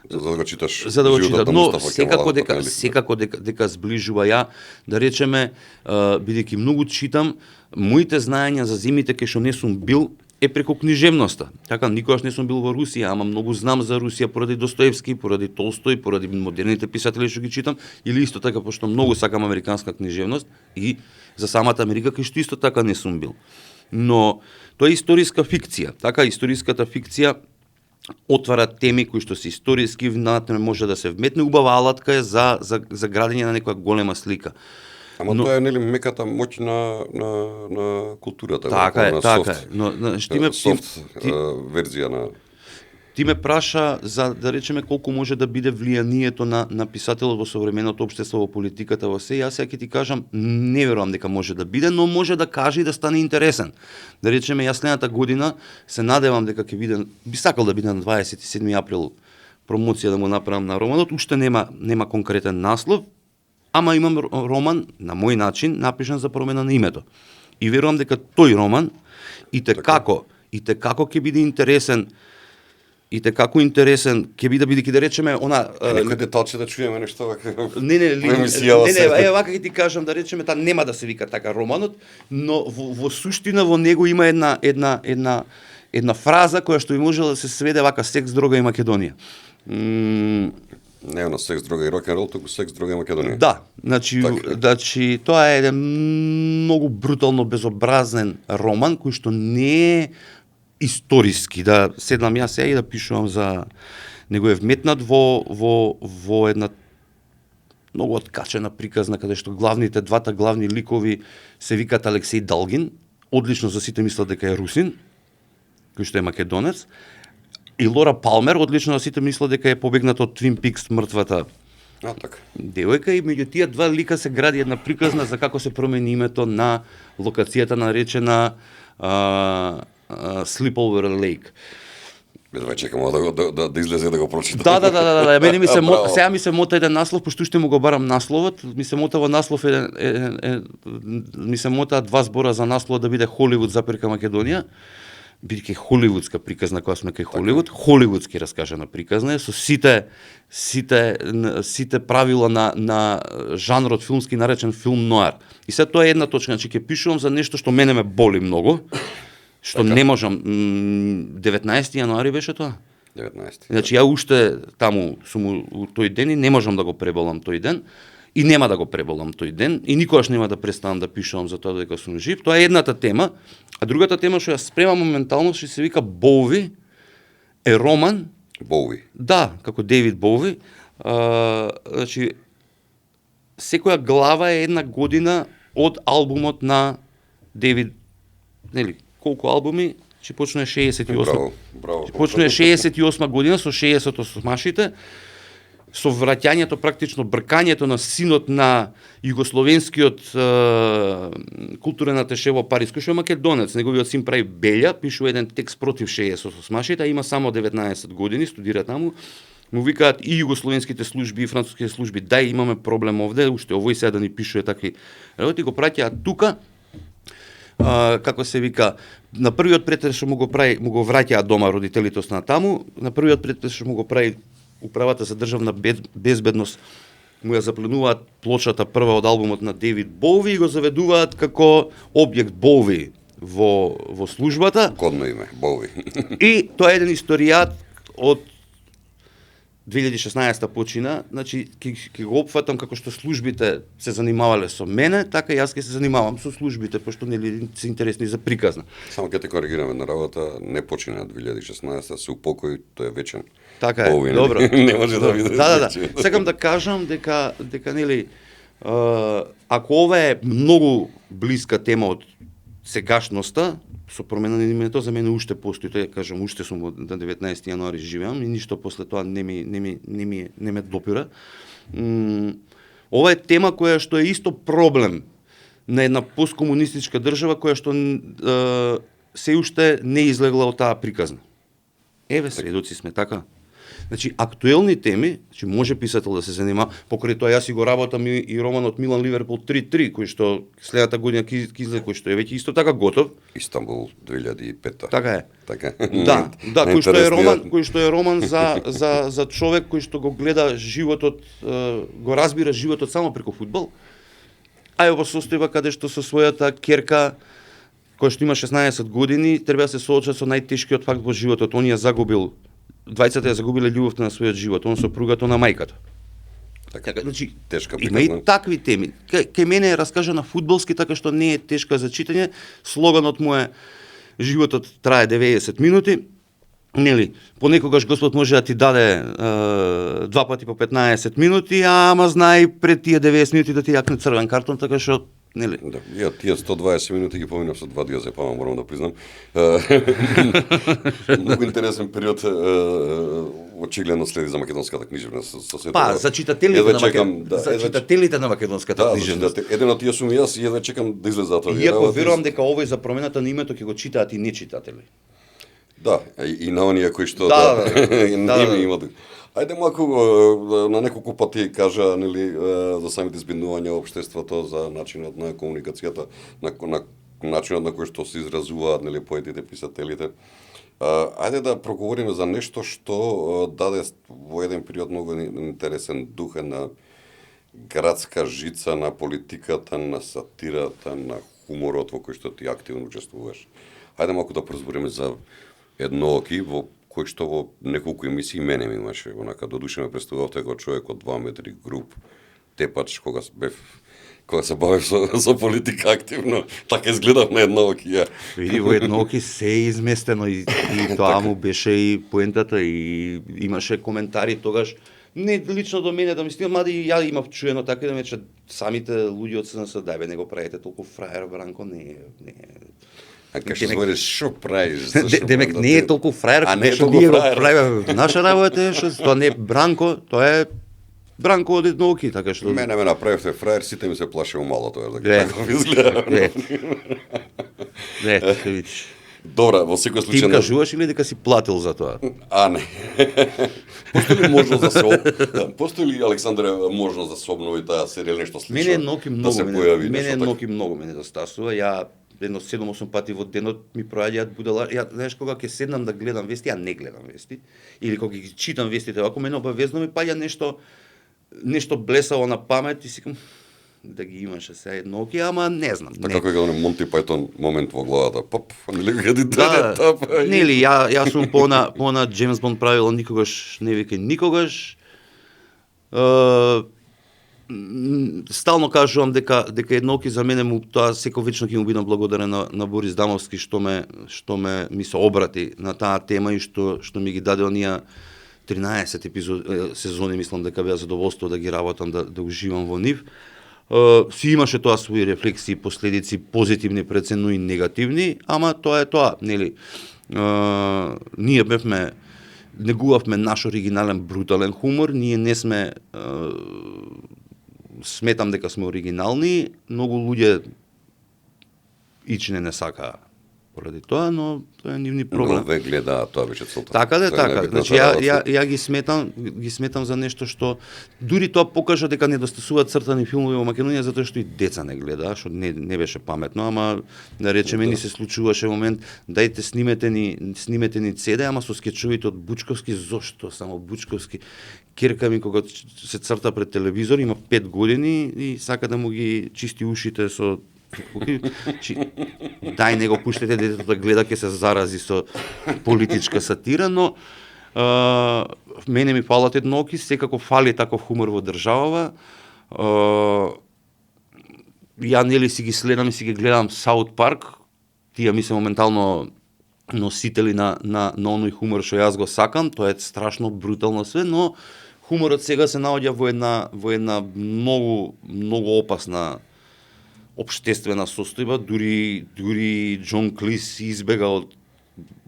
S1: го читаш.
S2: за да го
S1: животот
S2: читат,
S1: на
S2: но
S1: Мустафа Кемалов, така нели?
S2: секако дека зближува. Ја, да речеме, бидејќи многу читам, моите знаења за земјите кај што не сум бил е преку книжевноста. Така, никогаш не сум бил во Русија, ама многу знам за Русија поради Достоевски, поради Толстој, поради модерните писатели што ги читам, или исто така пошто многу сакам американска книжевност и за самата Америка кај што исто така не сум бил. Но тоа е историска фикција. Така, историската фикција отвара теми кои што се историски, внатре може да се вметне, убава алатка е за градење на некоја голема слика.
S1: Ама тоа е нели меката моќ на културата,
S2: Така е,
S1: на
S2: така
S1: софт,
S2: е. Но
S1: софт верзија на
S2: ти ме праша за да речеме колку може да биде влијанието на писателот во современото општество, во политиката, во се. Јас сега ќе ти кажам, не верувам дека може да биде, но може да каже и да стане интересен. Да речеме, јас следната година се надевам дека ќе биде, би сакал да биде на 27 април промоција да му направам на романот, уште нема конкретен наслов, ама имам роман на мој начин напишан за промена на името. И верувам дека тој роман и те како ќе биде интересен. И те како интересен ќе биде бидејќи да речеме она
S1: некој деталче да чуеме нешто вака.
S2: Не, вака ќе ти кажам да речеме та нема да се вика така романот, но во суштина во него има една фраза која што би можела да се сведе вака: секс, дрога и Македонија.
S1: Не на секс, дрога и рок-н-рол, туку секс, дрога и Македонија.
S2: Да, значи тоа е еден многу брутално безобразен роман кој што не е историски, да седнам јас сега и да пишувам за него, е вметнат во една многу откачена приказна каде што двата главни ликови се викаат Алексеј Далгин, одлично за сите мислат дека е русин, кој што е македонец, и Лора Палмер, одлично за сите мислат дека е побегнат од Твин Пикс, мртвата
S1: така.
S2: девојка, и меѓу тие два лика се гради една приказна за како се промени името на локацијата наречена Sleepover Lake.
S1: Бе, чекам да излезе да го прочитам.
S2: Да. Мене сега ми се мота еден наслов, пошто уште му го барам насловот, ми се мота во наслов ми се мота два збора за насловот да биде Холивуд заперка Македонија, бидејќи холивудска приказна која сме кај Холивуд, холивудски раскажана приказна е со сите правила на жанрот филмски наречен филм ноар. И се тоа е една точка, значи ќе пишувам за нешто што мене ме боли многу, што не можам. 19 јануари беше тоа?
S1: 19.
S2: Значи ја уште таму сум тој ден и не можам да го преболам тој ден. И нема да го преболам тој ден, и никогаш нема да престанам да пишувам за тоа дека сум жив. Тоа е едната тема. А другата тема што ја спремам моментално што се вика Боуи, е роман.
S1: Боуи.
S2: Да, како Дейвид Боуи. Значи, секоја глава е една година од албумот на Дейвид, нели, колку албуми, че почнува 68.
S1: Браво.
S2: Почнува 68 година со 60 осмашите, со враќањето, практично бркањето на синот на југословенскиот културен аташе во Париз, кој што е македонец. Неговиот син прави Белја, пишува еден текст против 68-машите, а има само 19 години, студира таму. Му викаат и југословенските служби и француските служби: дај, имаме проблем овде, уште овој сега да ни пишува такви работи, го праќаат тука. Како се вика, на првиот претрес што му го враќаат дома, родителите останаа таму, на првиот претрес што му го прави Управата за државна безбедност, му ја запленуваат плочата прва од албумот на Дейвид Боуи и го заведуваат како објект Боуи во службата.
S1: Кодно име, Боуи.
S2: И тоа е еден историјат од 2016 почина, значи ќе го опфатам како што службите се занимавале со мене, така и јас ќе се занимавам со службите, пошто нели се интересни за приказна.
S1: Само ќе те коригираме на работа, не почина 2016, се упокои, тој е вечен.
S2: Така е,
S1: Боуи,
S2: добро.
S1: Не може да биде.
S2: Да. Сакам да кажам дека нели ако ова е многу блиска тема од сегашноста, со промена на името, за мене уште постои, тоа кажам, уште сум на 19 јануари живеам и ништо после тоа не ме допира. Ова е тема која што е исто проблем на една посткомунистичка држава која што се уште не излегла од таа приказна. Еве, сведоци сме, така. Значи, актуелни теми, значи може писател да се занима, покрај тоа јас си го работам и романот Милан Ливерпул 3-3, кој што следната година ќе излезе, кој што е веќе исто така готов.
S1: Истанбул 2005.
S2: Така е.
S1: Така.
S2: Да, кој што е роман за човек кој што го гледа животот, го разбира животот само преку фудбал. А е во состојба каде што со својата ќерка, кој што има 16 години, треба да се соочи со најтешкиот факт во животот. Он ја загубил, двајцата ја загубиле љубовта на својот живот, он сопругата на мајката. Така, значи,
S1: тешка
S2: има и такви теми. Кај мене е раскажана фудбалски, така што не е тешка за читање. Слоганот му е животот трае 90 минути. Нели, понекогаш Господ може да ти даде 2 пати по 15 минути, ама знај пред тие 90 минути да ти јакне црвен картон, така што нели?
S1: Да, ја тие 120 минути ги поминав со 2 диазепама, морам да признам. Многу интересен период, очигледно следи за македонската книжевност со сето.
S2: Па, за читателите на македонската книжевност.
S1: Да, еден од тие сум и јас и едва чекам да излезат овие.
S2: Иако верувам дека овој за промената на името ќе го читаат и нечитатели.
S1: Да, и на оние кои што имаат. Ајде малку на неколку пати кажа, нели, за самите збинувања општеството, за начинот на комуникацијата, на начинот на кој што се изразуваат, нели, поетите, писателите. Ајде да проговориме за нешто што даде во еден период многу интересен дух на градска жица на политиката, на сатирата, на хуморот во кој што ти активно учествуваш. Ајде малку да прозбориме за Еднооки, во кој што во неколку емисии мене ми имаше, онака додуше ме представував како човек од 2 метри груб, тепач кога се бавев со политика активно, така изгледав на Еднооки ја.
S2: Види, во Еднооки се е изместено и тоа му беше и поентата и имаше коментари тогаш, не лично до мене да ми стигнат, мада и ја имав чуено така да ме че самите луѓе од СНС, дај бе, не го правите толку фраер, Бранко, не.
S1: А кај што збориш, шо правиш?
S2: Демек не е толку фраер,
S1: не е
S2: што
S1: толку
S2: ние го
S1: фраер.
S2: правиме. Наша работа е што тоа не е Бранко, тоа е Бранко од Еднооки, така што
S1: Мене ме направивте фраер, сите ми се плашео малото, така како изгледа.
S2: Не, ќе видиш.
S1: Добра, во секој
S2: Ти
S1: случај
S2: им кажуваш или дека си платил за тоа?
S1: А не. Постои ли можност да се постои ли, Александре, можност да се обнови таа серија или нешто слично?
S2: Мене Еднооки многу
S1: да се појави
S2: мене
S1: нешто
S2: Еднооки многу ме недостасува. Ја едно 7-8 пати во денот ми проаѓаат будала. Ја знаеш кога ќе седнам да гледам вести, ја не гледам вести, или кога ги читам вестите, ако мене обавезно ми паѓа нешто блесаво на памет и сикам да ги имаше сега Еднооки, ама не знам.
S1: Така кој го Монти Пајтон момент во главата. Поп, нели ги
S2: Да, нели ја сум пона Джеймс Бонд правило никогаш не викај никогаш. Стално кажувам дека Еднооки за мене му тоа секогаш ќе му бидам благодарен на Борис Дамовски што ми се обрати на таа тема и што ми ги даде оние 13 сезони, мислам дека беа задоволство да ги работам, да уживам во нив. Си имаше тоа своји рефлексии, последици, позитивни пред се, но и негативни, ама тоа е тоа, нели. Ние бевме негувавме наш оригинален брутален хумор, ние не сме сметам дека сме оригинални, многу луѓе ичне не сакаа поради тоа, но тоа е нивни проблем.
S1: Но ве гледаат, тоа беше целта.
S2: Така да, така. Значи ја ги сметам за нешто што дури тоа покажа дека недостасуваат цртани филмови во Македонија затоа што и деца не гледаа, што не беше паметно, ама да речеме ни се случуваше момент дајте снимете ни CD, ама со скечовите од Бучковски, зошто само Бучковски? Ќерка ми кога се црта пред телевизор, има 5 години и сака да му ги чисти ушите со дај не го пуштете детето да гледа, ќе се зарази со политичка сатира, но мене ми фалат Еднооки, секако фали таков хумор во државава. Ја нели си ги следам и си ги гледам Саут Парк, тие ми се моментално носители на оној хумор што јас го сакам, тоа е страшно брутално све, но хуморот сега се наоѓа во една многу опасна општествена состојба, дури Џон Клис избега од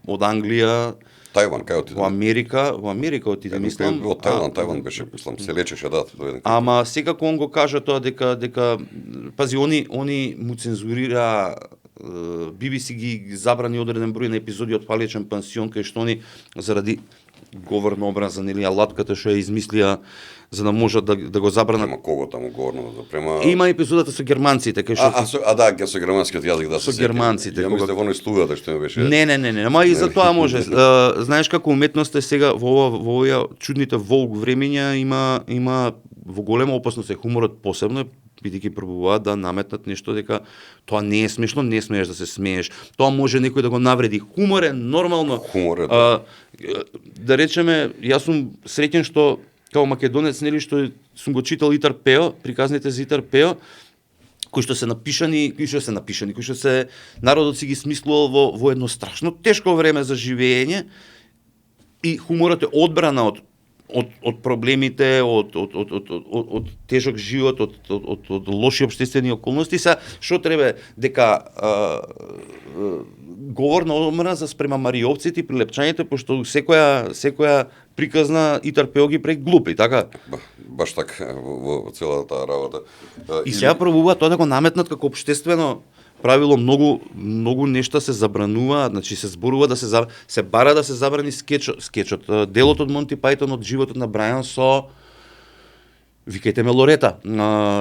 S2: Англија,
S1: Тајван, кај отиде?
S2: Во Америка отиде, мислам.
S1: Во Тајван беше, мислам, се лечеше, да.
S2: Ама секако он го кажа тоа дека пази, они му цензурира, BBC ги забрани одреден број на епизоди од Палечен пансион, кај што они заради говор на образа, нели, алатката што ја измислија за да можат да го забранат.
S1: Има кого таму говорно да према.
S2: Има епизодата со германците, кај што
S1: Да, ке со германскиот јазик да се
S2: со германците.
S1: Ја мислам во студијата што ми беше.
S2: Не, ама и за тоа може. Знаеш како уметноста е сега во овие чудните волк времења има во голема опасност е хуморот посебно бидејќи пробуваат да наметнат нешто дека тоа не е смешно, не смееш да се смееш. Тоа може некој да го навреди. Хумор е нормално.
S1: Хумор е,
S2: да речеме, јас сум среќен што као македонец, нели, што сум го читал Итар Пео, приказните за Итар Пео, кои што се напишани, кои што се народот си ги смислувал во едно страшно тешко време за живење и хуморот е одбрана од проблемите, од тежок живот, од лоши општествени околности. Што треба дека говор на омраза спрема мариовците и прилепчањите, пошто секоја приказна Итар Пео ги прави глупи, така?
S1: Баш така во целата таа работа.
S2: И сега пробува тоа да го наметнат како општествено правило. Многу нешта се забрануваат, значи се зборува да се бара да се забрани скечот. Делот од Монти Пајтон од животот на Брајан со викајте ме Лорета.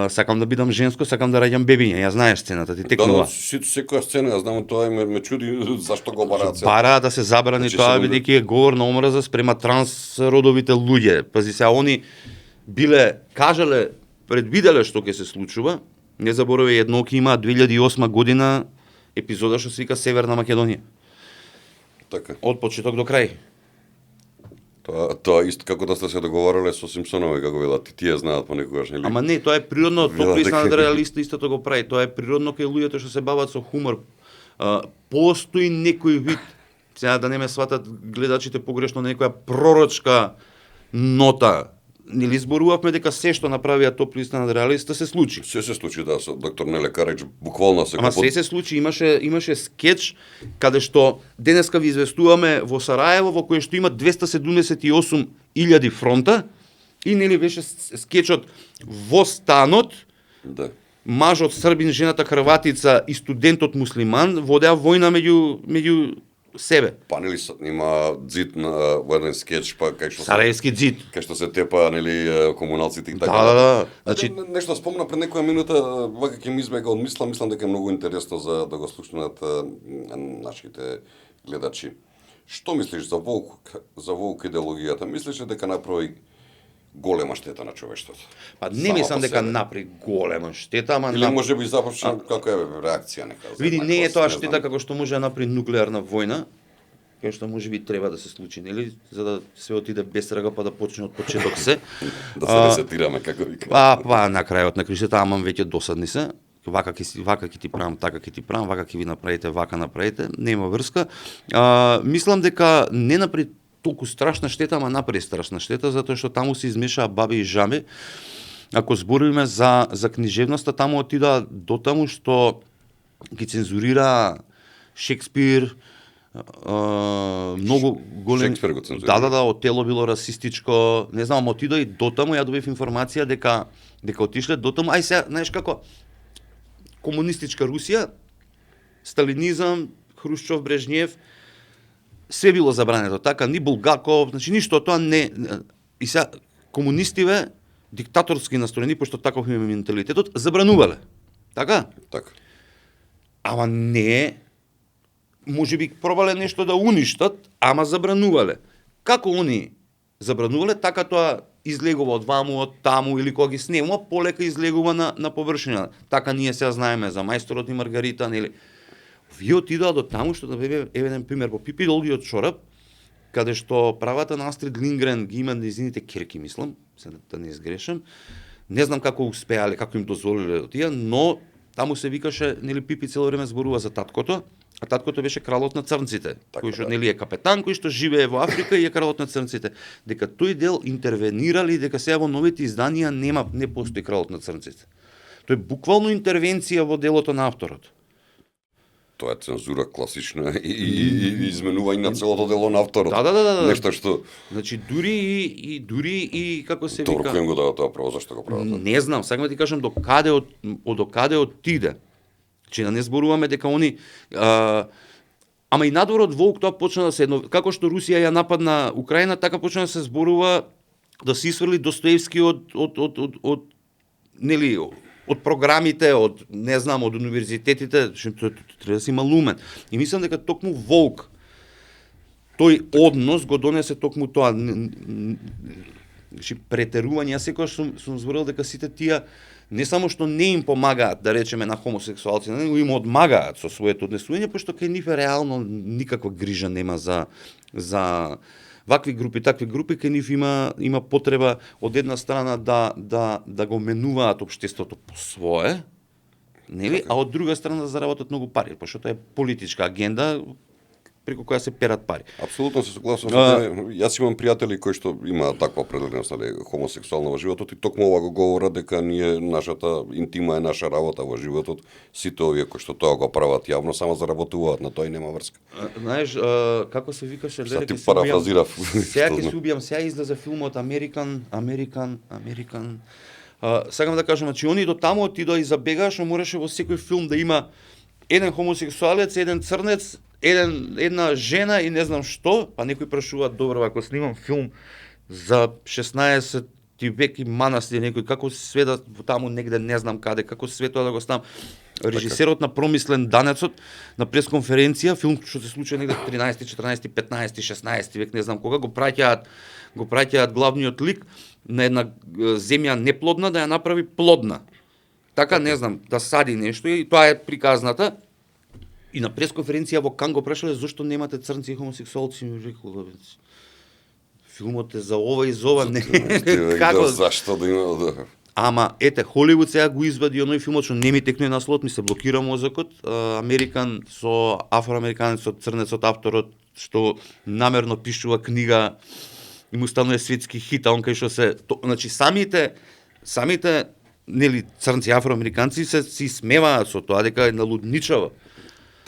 S2: Сакам да бидам женско, сакам да раѓам бебиња. Ја знаеш сцената, ти текнува.
S1: Секоја сцена, ја знам тоа и ме чуди зашто го бараат.
S2: Бара да се забрани тоа бидејќи е говор на омраза спрема трансродовите луѓе. Пази се, они биле кажале, предвиделе што ќе се случува. Не заборави, едноки има 2008 година епизода што се вика Северна Македонија.
S1: Така.
S2: Од почеток до крај.
S1: Тоа исто како да сте се договорале со Симпсонови, како велат, тие знаат понекогаш, нели?
S2: Ама не, тоа е природно, топлиснат реалист истото го прави. Тоа е природно кај луѓето што се бават со хумор. Постои некој вид, сега да не ме сватат гледачите погрешно, некоја пророчка нота. Нели зборувавме дека се што направија топлиснат реалиста се случи.
S1: Се случи, да, со доктор Неле Карач буквално се.
S2: Ама се случи, имаше скеч каде што денеска ви известуваме во Сараево, во кое што има 278.000 фронта и нели беше скечот во станот.
S1: Да.
S2: Мажот србин, жената хрватица и студентот муслиман водеа војна меѓу себе.
S1: Па нели има ѕид на во еден скеч, па кај што
S2: Сараевски ѕид.
S1: Кај што се тепа нели комуналците и така.
S2: Да.
S1: Значи нешто спомна пред некоја минута, вака ќе ми избега од мислам дека е многу интересно за да го слушнат нашите гледачи. Што мислиш за волк идеологијата? Мислиш ли дека направи голема штета на човештвото?
S2: Па не мислам дека направи голема штета, ама
S1: или можеби започна како е реакција нека.
S2: Види, не е тоа штета како што може да направи нуклеарна војна, кај што можеби треба да се случи, нели, за да се отиде без рага па да почне од почеток се.
S1: Да се ресетираме како вика.
S2: Па на крајот на кришата, ама веќе досадни се. Вака ќе ти правам, така ќе ти правам, вака ќе ви направите, вака направите, нема врска. Мислам дека не направи толку страшна штета, ама направи страшна штета, затоа што таму се измешаа баби и жами. Ако збориме за книжевноста, таму отидаа до таму што ги цензурира Шекспир, многу голем.
S1: Шекспир го цензурира.
S2: Да, Отело било расистичко, не знам, отидоа и до таму, ја добив информација дека отишле до таму. Ај сега, знаеш како, комунистичка Русија, сталинизам, Хрушчов, Брежнев, се било забрането, така, ни Булгаков, значи ништо тоа не. И сега комунистиве, диктаторски настроени, пошто таков им е менталитетот, забранувале. Така?
S1: Така.
S2: Ама не, можеби пробале нешто да уништат, ама забранувале. Како они забранувале, така тоа излегува од ваму, од таму, или кога ги снемува, полека излегува на површина. Така ние сега знаеме за Мајсторот и Маргарита, нели? Вие отидоа до таму, што да бе еден пример по Пипи долгиот чорап, каде што правата на Астрид Лингрен ги има незините керки, мислам, се да не изгрешам. Не знам како успеале, како им дозволиле да тие, но таму се викаше, нели, Пипи цело време зборува за таткото, а таткото беше кралот на црнците, кој што нели е капетан, кој што живее во Африка и е кралот на црнците. Дека тој дел интервенирали, дека сега во новите изданија не постои кралот на црнците. Тоа е буквално интервенција во делото на авторот.
S1: Тоа е цензура класична и изменување на целото дело на авторот.
S2: Да.
S1: Нешто што
S2: Значи дури и како се вика.
S1: Добро, кој го дава тоа право, зашто го прават?
S2: Не знам, сакам да ти кажам до каде отиде. Че да не зборуваме дека они Ама и надвор од волк тоа почна да се како што Русија ја нападна Украина, така почна да се зборува да се исфрли Достоевски од нели од програмите, од не знам, од универзитетите, што треба да си малумен. И мислам дека токму волк тој однос го донесе токму тоа претерување. Јас секогаш сум зборил дека сите тие не само што не им помагаат, да речеме, на хомосексуалци, него им одмагаат со своето однесување, пошто кај нив реално никаква грижа нема за вакви групи, такви групи, кај нив има потреба од една страна да го менуваат општеството по свое, нели, а од друга страна да заработат многу пари, пошто тоа е политичка агенда преку која се перат пари.
S1: Апсолутно се согласувам. Јас имам пријатели кои што имаат таква определеност, хомосексуална во животот, и токму ова го говорат дека нашата интима е наша работа во животот. Сите овие кои што тоа го прават јавно само заработуваат, на тоа и нема врска.
S2: Знаеш, како се викаше,
S1: Сега ти парафразирав.
S2: Сега ќе се убијам, сега излезе филмот Американ. Сакам да кажам, значи они до таму ти да забегаш, но мораше во секој филм да има еден хомосексуалец, еден црнец, една жена и не знам што, па некои прашуваат, добро, ако снимам филм за 16 век и манастир, некој како све да таму негде не знам каде, како све тоа да го ставам. Режисерот на Промислен Данецот на пресконференција, филм што се случува негде 13, 14, 15, 16 век, не знам кога, го праќаат главниот лик на една земја неплодна да ја направи плодна. Така, не знам, да сади нешто и тоа е приказната. И на пресконференција во Кан го прашале зошто немате црнци и хомосексуалци, ми рекол, филмот е за ова и за ова, не.
S1: Како зашто да има
S2: Ама ете, Холивуд сега го извади оној филмот што не ми текне на слот, ми се блокира мозокот, Американ со афроамериканецот, црнецот авторот што намерно пишува книга и му станува светски хит, а он кај што се, значи самите нели црнци афроамериканци се си смеваат со тоа дека е налудничава.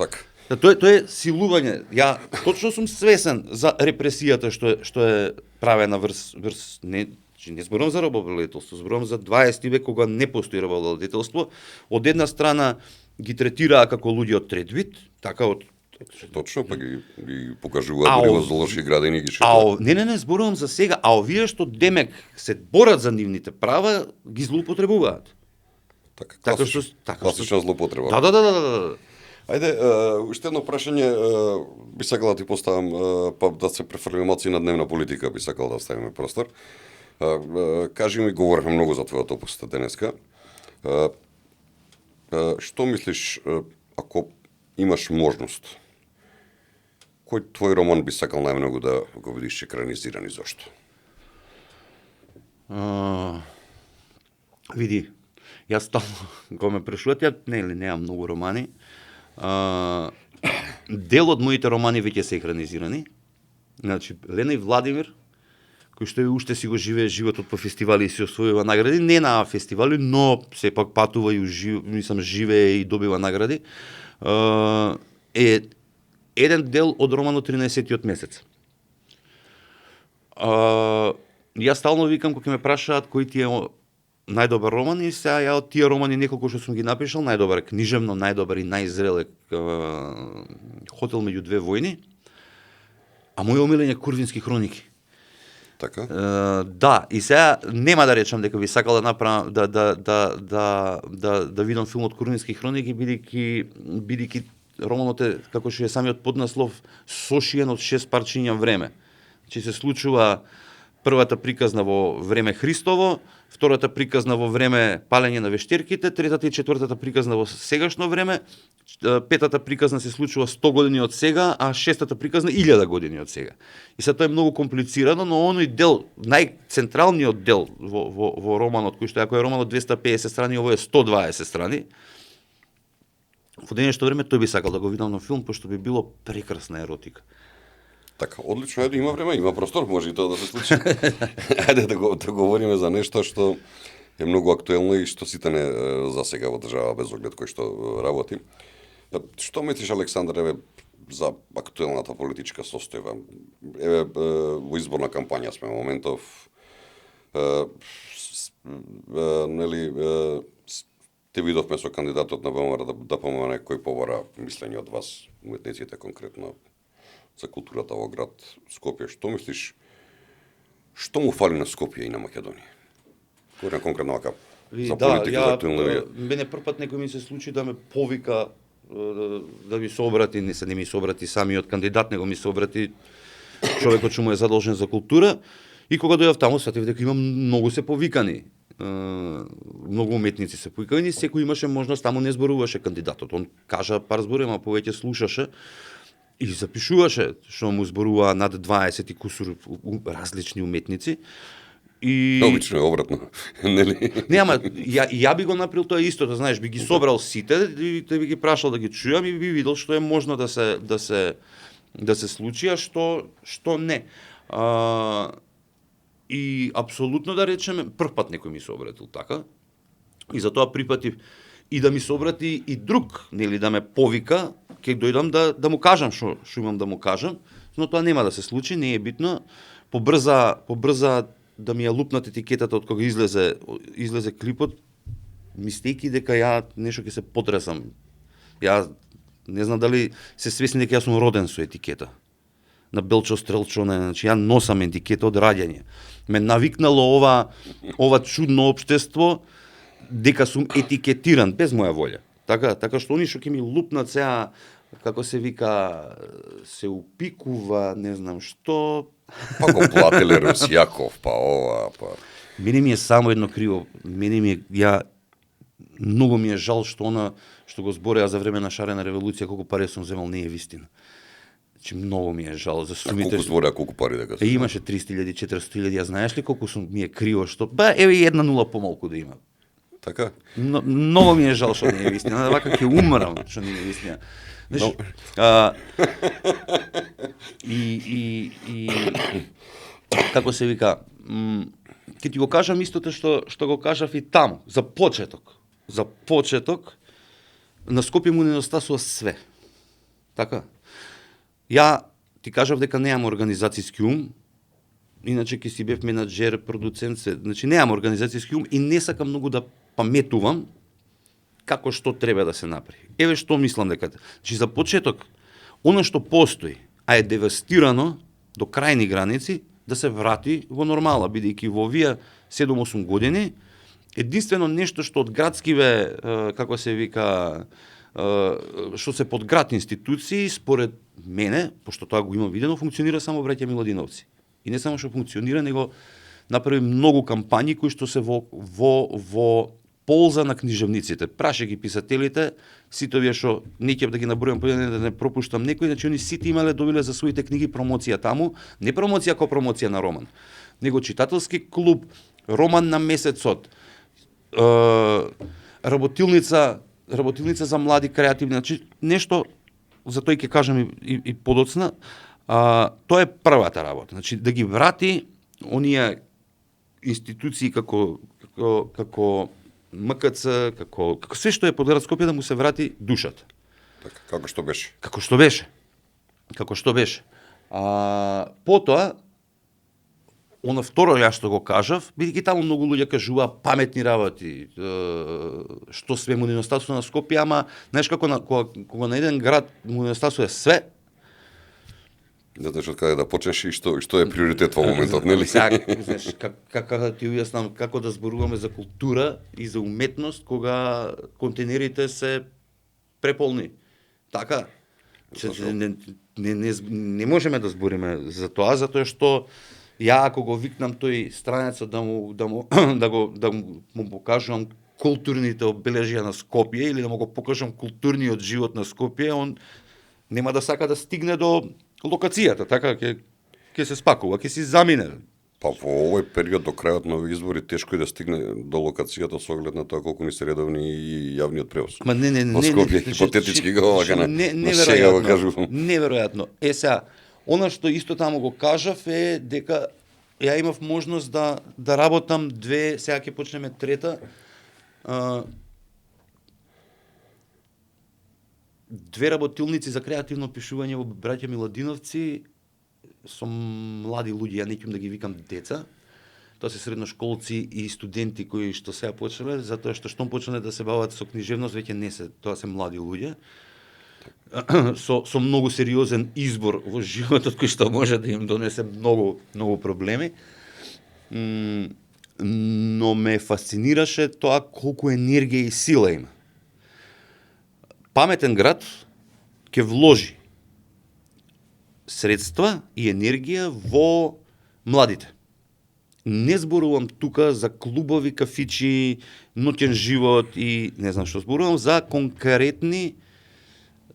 S1: така.
S2: Тоа е силување. Ја точно сум свесен за репресијата што е правена врз не зборувам за робовладетелство, зборувам за 20 век кога не постои робовладетелство. Од една страна ги третираа како луѓе од трет вид, така од
S1: Точно, па ги покажуваат дури во зоолошки градини ги шетаат.
S2: Не, зборувам за сега, а овие што демек се борат за нивните права, ги злоупотребуваат.
S1: Така, класична злоупотреба.
S2: Да.
S1: Ајде, уште едно прашање би сакал да ти поставам, па да се префрлиме малку на дневна политика, би сакал да оставиме простор. Кажи ми, говорихме многу за твојата посета денеска. Што мислиш, ако имаш можност, кој твој роман би сакал најмногу да го видиш екранизиран и зошто?
S2: Види, јас стално, кога ме прашуват, ја немам многу романи. Дел од моите романи веќе се екранизирани. Значи, Лена и Владимир, кој што уште си го живее животот по фестивали и си освојува награди, не на фестивали, но сепак патува и живее и добива награди, е еден дел од романот 13-тиот месец. Јас стално викам, кога ме прашаат кој ти е најдобар роман, и сега ја од тие романи неколку што сум ги напишал, најдобар е книжевно, најдобар и најзрел е Хотел меѓу две војни, а мој омилен е Курвински хроники.
S1: Така?
S2: Да, и сега нема да речам дека би сакал да направам да видам филмот Курвински хроники, бидејќи романот е, како што е самиот поднаслов, сошиен од 6 парчиња време. Че се случува првата приказна во време Христово, втората приказна во време палење на вештерките, третата и четвртата приказна во сегашно време, петата приказна се случува 100 години од сега, а шестата приказна 1000 години од сега. И сега тоа е многу комплицирано, но оној дел, најцентралниот дел во романот, кој што ако е романот 250 страни, ово е 120 страни, во денешното време тој би сакал да го видам на филм, пошто би било прекрасна еротика.
S1: Така, одлично, ајде, има време, има простор, може и тоа да се случи. Ајде да говориме за нешто што е многу актуелно и што сите не засега во држава без оглед кој што работи. Што мислиш, Александар, за актуелната политичка состојба? Во изборна кампања сме во моментов, нели, Те видовме со кандидатот на ВМРО да помоне кој побара мислење од вас, уметниците конкретно, за културата во град Скопје. Што мислиш, што му фали на Скопје и на Македонија? Кој конкретно вака за политика, за актуелно?
S2: Мене првпат некој ми се случи да ме повика да ми се обрати, не ми се обрати самиот кандидат, него ми се обрати човекот што му е задолжен за култура, и кога дојав таму сфатив дека има многу се повикани. Многу уметници се повикани, секој имаше можност, таму не зборуваше кандидатот. Он кажа пар збори, ама повеќе слушаше и запишуваше што му зборува над 20 и кусур различни уметници. И
S1: Обично е обратно, нели?
S2: Не, ама ја би го направил тоа истото, знаеш, би ги собрал сите и би ги прашал да ги чујам и би видел што е можно да се случи, а што не. И апсолутно да речеме, првпат некој ми се обратил така, и затоа припатив и да ми се обрати и друг, нели, да ме повика, ќе дојдам да му кажам што имам да му кажам, но тоа нема да се случи, не е битно. Побрза да ми ја лупнат етикетата од кога излезе клипот, мислејќи дека ја нешто ќе се потресам. Ја не знам дали се свесни дека јас сум роден со етикета. На Белчо Стрелчо, значи ја носам етикета од раѓање. Ме навикнало ова чудно општество дека сум етикетиран без моја волја. Така што они што ќе ми лупнат сега, како се вика, се упикува, не знам што.
S1: Па го платиле Русјаков, па ова, па...
S2: Мене ми е само едно криво. Многу ми е жал што она што го збореа за време на шарена револуција, колку пари сум земал, не е вистина. Значи многу ми е жал за сумите.
S1: Колку збореа, колку пари дека се?
S2: Имаше 300.000, 400.000, ја знаеш ли колку ми е криво што еве и 1 помалку да има.
S1: Така?
S2: Многу ми е жал што не е вистина. Вака ќе умрам што не е вистина. Знаеш, како се вика, ќе ти го кажам истото што го кажав и таму, за почеток, на Скопје му недостасува све. Така? Ја ти кажав дека немам организацијски ум, иначе ќе си бев менаџер, продуцент, значи немам организацијски ум и не сакам многу да паметувам како што треба да се направи. Еве што мислам дека, значи за почеток, оно што постои, а е девастирано до крајни граници, да се врати во нормала, бидејќи во овие 7-8 години единствено нешто што од градскиве, како се вика, што се под град институции, според мене, пошто тоа го имам видено, функционира само браќа Миладиновци. И не само што функционира, него направи многу кампањи кои што се во полза на книжевниците. Праше ги писателите, сите овие што не ќе да ги набројам, да не пропуштам некој, значи они сите имале добиле за своите книги промоција таму, не промоција како промоција на роман, него читателски клуб, роман на месецот, работилница за млади креативни, значи нешто за тој ќе кажам и подоцна, тоа е првата работа, значи да ги врати оние институции како МКЦ, како све што е под град Скопје, да му се врати душата.
S1: Така, како што беше.
S2: Потоа, оно второ јас што го кажав, бидејќи таму многу луѓе кажува паметни работи, што све му недостасува на Скопје, ама знаеш кога на еден град му недостасува све,
S1: Не знаеш од каде да почнеш и што е приоритет во моментот, нели?
S2: Знаеш, како да ти ујаснам, како да зборуваме за култура и за уметност кога контейнерите се преполни. Така? Не можеме да збориме за тоа, затоа што ја ако го викнам тој странецот да му покажувам културните обележја на Скопје или да му го покажам културниот живот на Скопје, он нема да сака да стигне до локацијата, така ќе се спакува, ќе си замине.
S1: Па во овој период до крајот на овие избори тешко е да стигне до локацијата со оглед на тоа колку ни се редовни и јавниот превоз.
S2: Ма не,
S1: во Скопје хипотетички го вака на сега го кажувам.
S2: Неверојатно. Сега, она што исто таму го кажав е дека ја имав можност да работам сега ќе почнеме трета, две работилници за креативно пишување во браќа Миладиновци со млади луѓе, ја не ќум да ги викам деца, тоа се средношколци и студенти кои што сега почнале, затоа што штом почнале да се бават со книжевност, веќе не се, тоа се млади луѓе. Со многу сериозен избор во животот кој што може да им донесе многу проблеми. Но ме фасцинираше тоа колку енергија и сила има. Паметен град ќе вложи средства и енергија во младите. Не зборувам тука за клубови, кафичи, ноќен живот и не знам што, зборувам за конкретни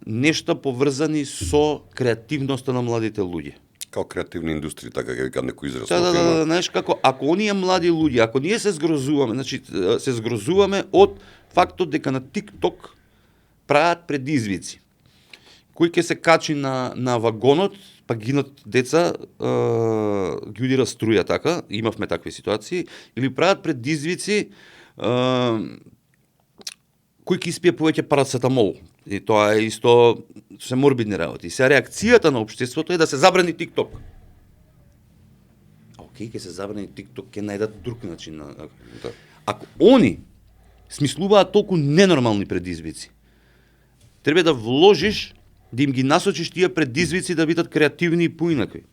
S2: нешта поврзани со креативноста на младите луѓе.
S1: Као креативни индустрии, така ќе викат некој израз.
S2: Да, знаеш како, ако оние млади луѓе, ако ние се згрозуваме, значи се згрозуваме од фактот дека на TikTok прават предизвици, кој ќе се качи на вагонот, па гинат деца, ги удира струја, така, имавме такви ситуации, или прават предизвици кој ќе испие повеќе парацетамол. И тоа е исто се морбидни работи. И сега реакцијата на општеството е да се забрани TikTok. Океј, ќе се забрани TikTok, ќе најдат друг начин на...
S1: Да.
S2: Ако они смислуваат толку ненормални предизвици, треба да вложиш, да им ги насочиш тие предизвици да бидат креативни и поинакви.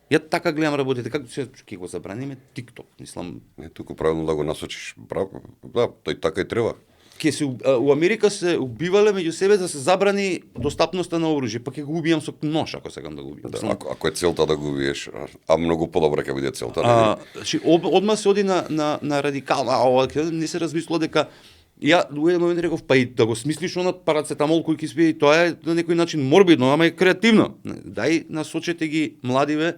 S2: Ја така гледам работите, како ќе го забраниме TikTok, мислам.
S1: Не, туку правилно да го насочиш, да, тој така и треба.
S2: У Америка се убивале меѓу себе да се забрани достапноста на оружје, па ќе го убијам со нож ако сакам да го убијам.
S1: Да, ако е целта да го убиеш, а многу подобро ќе биде целта.
S2: Значи одма се оди на радикално, не се размислува дека ја во еден момент реков, па и да го смислиш онат парацетамол кој ќе спие, тоа е на некој начин морбидно, ама е креативно. Дај насочете ги младиве,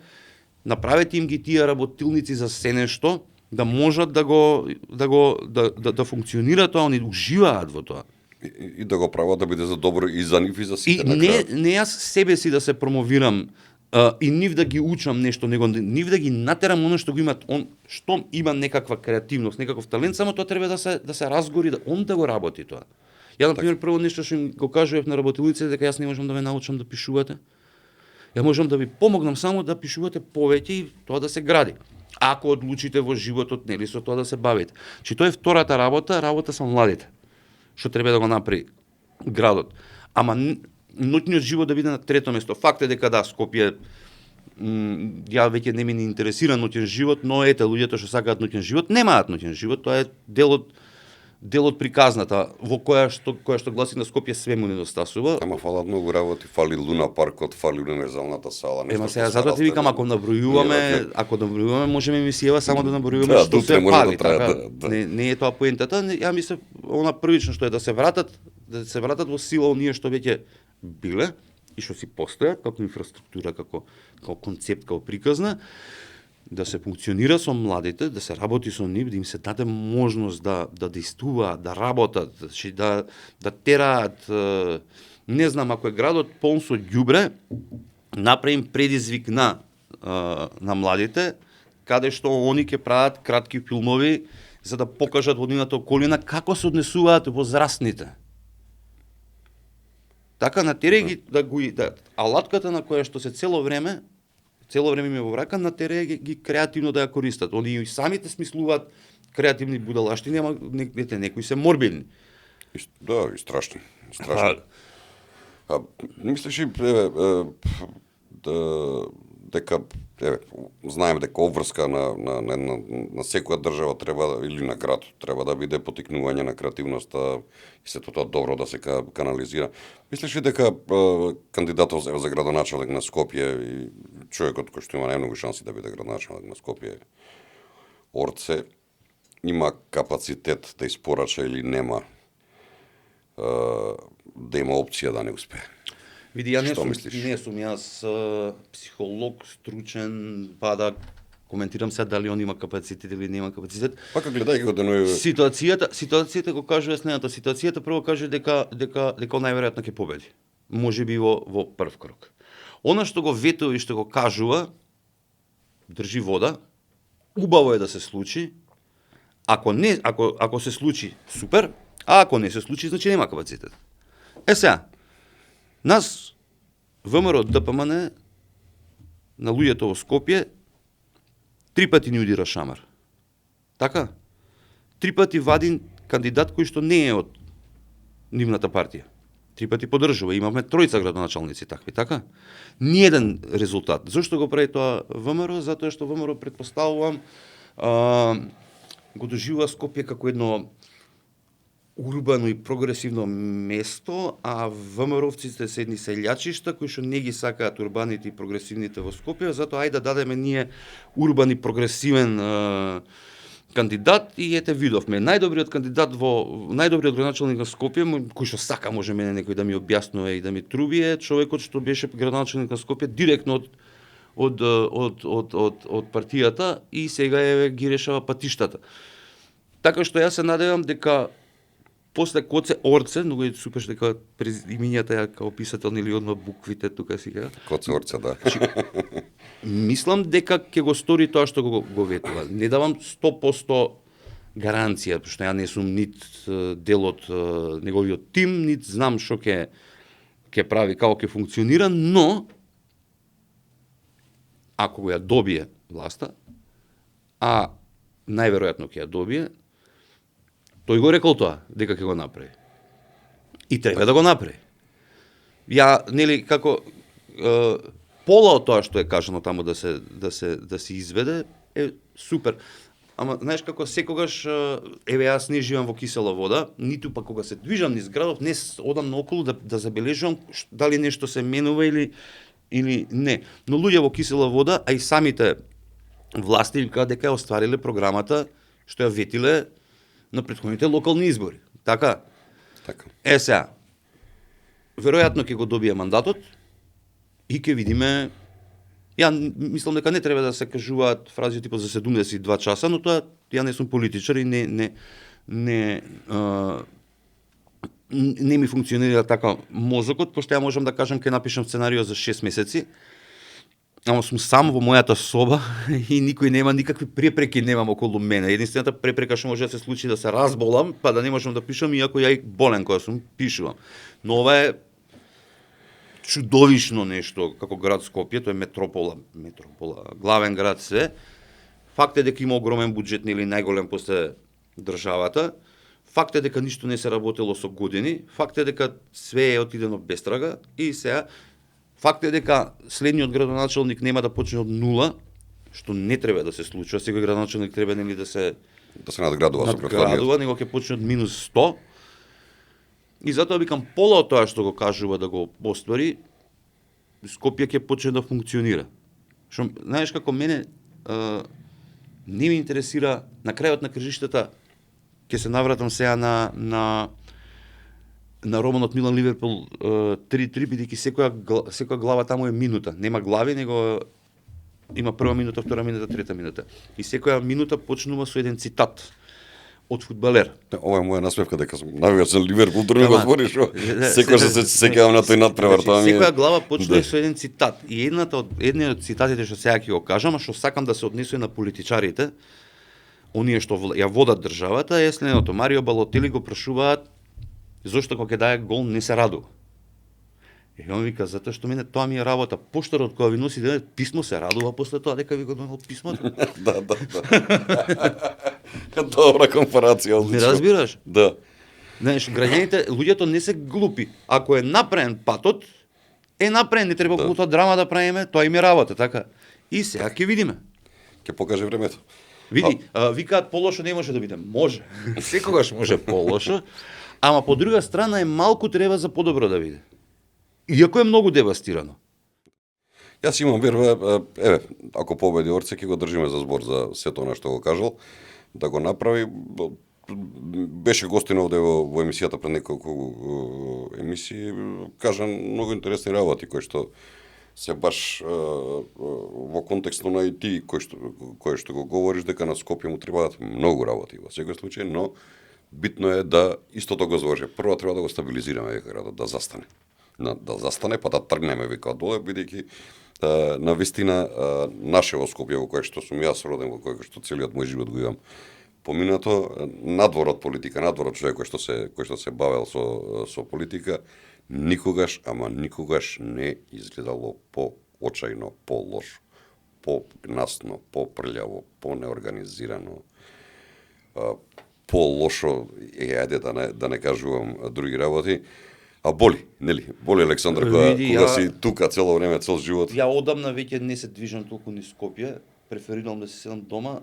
S2: направете им ги тие работилници за се нешто, да можат да функционира тоа, они уживаат во тоа.
S1: И да го прават да биде за добро и за нив и за сите.
S2: И не јас себе си да се промовирам и нив да ги учам нешто, него нив да ги натерам оно што го имат, он што има некаква креативност, некаков талент, само тоа треба да се разгори, да он да го работи тоа. Ја на пример прво нешто што им го кажував на работилниците дека јас не можам да ве научам да пишувате. Ја можам да ви помогнам само да пишувате повеќе и тоа да се гради. Ако одлучите во животот, нели со тоа да се бавите. Че тоа е втората работа со младите. Што треба да го направи градот. Ама ноќниот живот да биде на трето место. Факт е дека да, Скопје, ја веќе не ме интересира ноќен живот, но ете, луѓето што сакаат ноќен живот, немаат ноќен живот, тоа е дел од приказната, во која што гласи на Скопје све му недостасува.
S1: Ама фалат многу работи, фали Луна паркот, фали универзалната сала.
S2: Ема сега затоа ти викам, ако набројуваме, можеме емисијава само да набројуваме што се фали, така. Не е тоа поентата, ја мислам, она првично што е да се вратат во сила оние што веќе биле и што си постојат како инфраструктура, како концепт, како приказна, да се функционира со младите, да се работи со нив, да им се даде можност да действуваат, да работат, да тераат. Не знам, ако е градот полн со ѓубре, направим предизвик на младите, каде што они ќе прават кратки филмови за да покажат во нивната околина како се однесуваат возрастните. Така натере ги алатката на која што се цело време им е во рака, натере ги креативно да ја користат. Они и самите смислуваат креативни будалаштини, ама некои се морбидни.
S1: Да, и страшни. Мислиш и дека знаеме дека обврска на секоја држава треба или на град треба да биде поттикнување на креативноста и се тоа добро да се канализира. Мислиш ли дека кандидатот за градоначелник на Скопје и човекот кој што има најмногу шанси да биде градоначелник на Скопје, Орце, има капацитет да испорача или нема да има опција да не успее?
S2: Види, ја не сум јас психолог, стручен, па да коментирам се дали он има капацитет или нема капацитет.
S1: Пака гледајќи го деној...
S2: Ситуацијата го кажува следната. Ситуацијата прво кажува дека најверојатно ќе победи. Можеби во прв крок. Она што го ветува и што го кажува, држи вода, убаво е да се случи. Ако се случи, супер, а ако не се случи, значи нема капацитет. Сега, нас, ВМРО ДПМН, на луѓето во Скопје, 3 пати ни удира шамар. Така? 3 пати вади кандидат кој што не е од нивната партија. 3 пати поддржува. Имавме 3 градоначалници такви, така? Ниеден резултат. Зошто го прави тоа ВМРО? Затоа што ВМРО, предпоставувам, го доживува Скопје како едно урбано и прогресивно место, а ВМРО-вците се едни селјачишта кои што не ги сакаат урбаните и прогресивните во Скопје, затоа ајде да дадеме ние урбан и прогресивен кандидат и ете видовме. Најдобриот кандидат најдобриот градоначалник на Скопје, кој што сака може мене некој да ми објаснува и да ми труби, е човекот што беше градоначалник на Скопје директно од партијата и сега ги решава патиштата. Така што јас се надевам дека после Коце Орце, многу е супер што дека имињата ја као писател нели одма буквите тука сега.
S1: Коце Орце, да.
S2: Мислам дека ќе го стори тоа што го ветува. Не давам 100% гаранција, што ја не сум нит дел од неговиот тим, нит знам што ќе прави, како ќе функционира, но ако ја добие власта, а најверојатно ќе ја добие, тој го рекол тоа, дека ќе го направи. И треба да го направи. Ја, нели, како пола од тоа што е кажано таму да се изведе е супер. Ама знаеш како секогаш еве јас не живеам во Кисела вода, ниту пак кога се движам низ градот, не одам наоколу да забележувам дали нешто се менува или не. Но луѓе во Кисела вода, а и самите власти викаат дека ја оствариле програмата што ја ветиле на претходните локални избори. Така?
S1: Така.
S2: Сега, веројатно ќе го добие мандатот и ќе видиме. Ја мислам дека не треба да се кажуваат фрази типот за 72 часа, но тоа ја не сум политичар и не ми функционира така мозокот, пошто ја можам да кажам ќе напишам сценарио за 6 месеци. Ама сум сам во мојата соба и никој нема никакви препреки немам околу мене. Единствената препрека што може да се случи да се разболам, па да не можам да пишам, иако ја и болен кога сум пишувам. Но ова е чудовишно нешто како град Скопје, тоа е метропола, главен град се. Факт е дека има огромен буџет, нели најголем после државата. Факт е дека ништо не се работело со години. Факт е дека све е отидено без трага и сега факт е дека следниот градоначалник нема да почне од нула, што не треба да се случува. Секој градоначалник треба нели да се
S1: надградува со претходниот.
S2: него ќе почне од минус 100. И затоа викам пола од тоа што го кажува да го поствари, Скопје ќе почне да функционира. Што знаеш како мене не ми интересира на крајот на кржиштата, ќе се навратам сега на романот Милан Ливерпул 3-3, бидејќи секоја глава таму е минута. Нема глави, него има прва минута, втора минута, трета минута. И секоја минута почнува со еден цитат од фудбалер.
S1: Ова е моја насмевка дека сум навигаш за Ливерпул, друго го збориш. Секојаш се сеќавам на тој надпревар, тоа ми е.
S2: Секоја глава почнува со еден цитат. И едниот од цитатите што сега ќе го кажам, а што сакам да се однесува на политичарите, оние што ја водат државата, е следното. Марио Балотели го прашуваат зошто кога ќе дае гол не се радува. И он вика, затоа што мене тоа ми е работа. Поштарот кога ви носи писмо се радува после тоа дека ви го донел писмото.
S1: Да. Добра компарација, одлично.
S2: Не разбираш?
S1: Да.
S2: Знаеш, граѓаните, луѓето не се глупи. Ако е направен патот, е направен, не треба голута драма да правиме, тоа им е работа, така. И сега ќе видиме.
S1: Ќе покаже времето.
S2: Види, викаат полошо не може да биде. Може. Секогаш може полошо, ама по друга страна е малку треба за подобро да биде. Иако е многу девастирано.
S1: Јас имам верба, ако победи Орце, ќе го држиме за збор за сето она што го кажал, да го направи. Беше гостин овде во емисијата пред неколку емисии, кажа многу интересни работи кои што се баш во контекстот на и ти кој што го говориш дека на Скопје му требаат многу работи во секој случај, но битно е да истото го зворже. Прво треба да го стабилизираме градот, да застане. Да застане, па да тргнеме вика доле, бидејќи на вистина наше во Скопје, во кое што сум јас роден, во кое што целиот мој живот го имам поминато, надвор од политика, надвор од човек кој што се бавел со политика, никогаш, ама никогаш не изгледало по-очајно, по-лошо, по-гнасно, по-прљаво, по-неорганизирано. по-лошо, ајде да не кажувам други работи, а боли, нели? Боли Александар кога си тука цело време, цел живот.
S2: Ја одамна веќе не се движам толку низ Скопје, преферирам да се седам дома,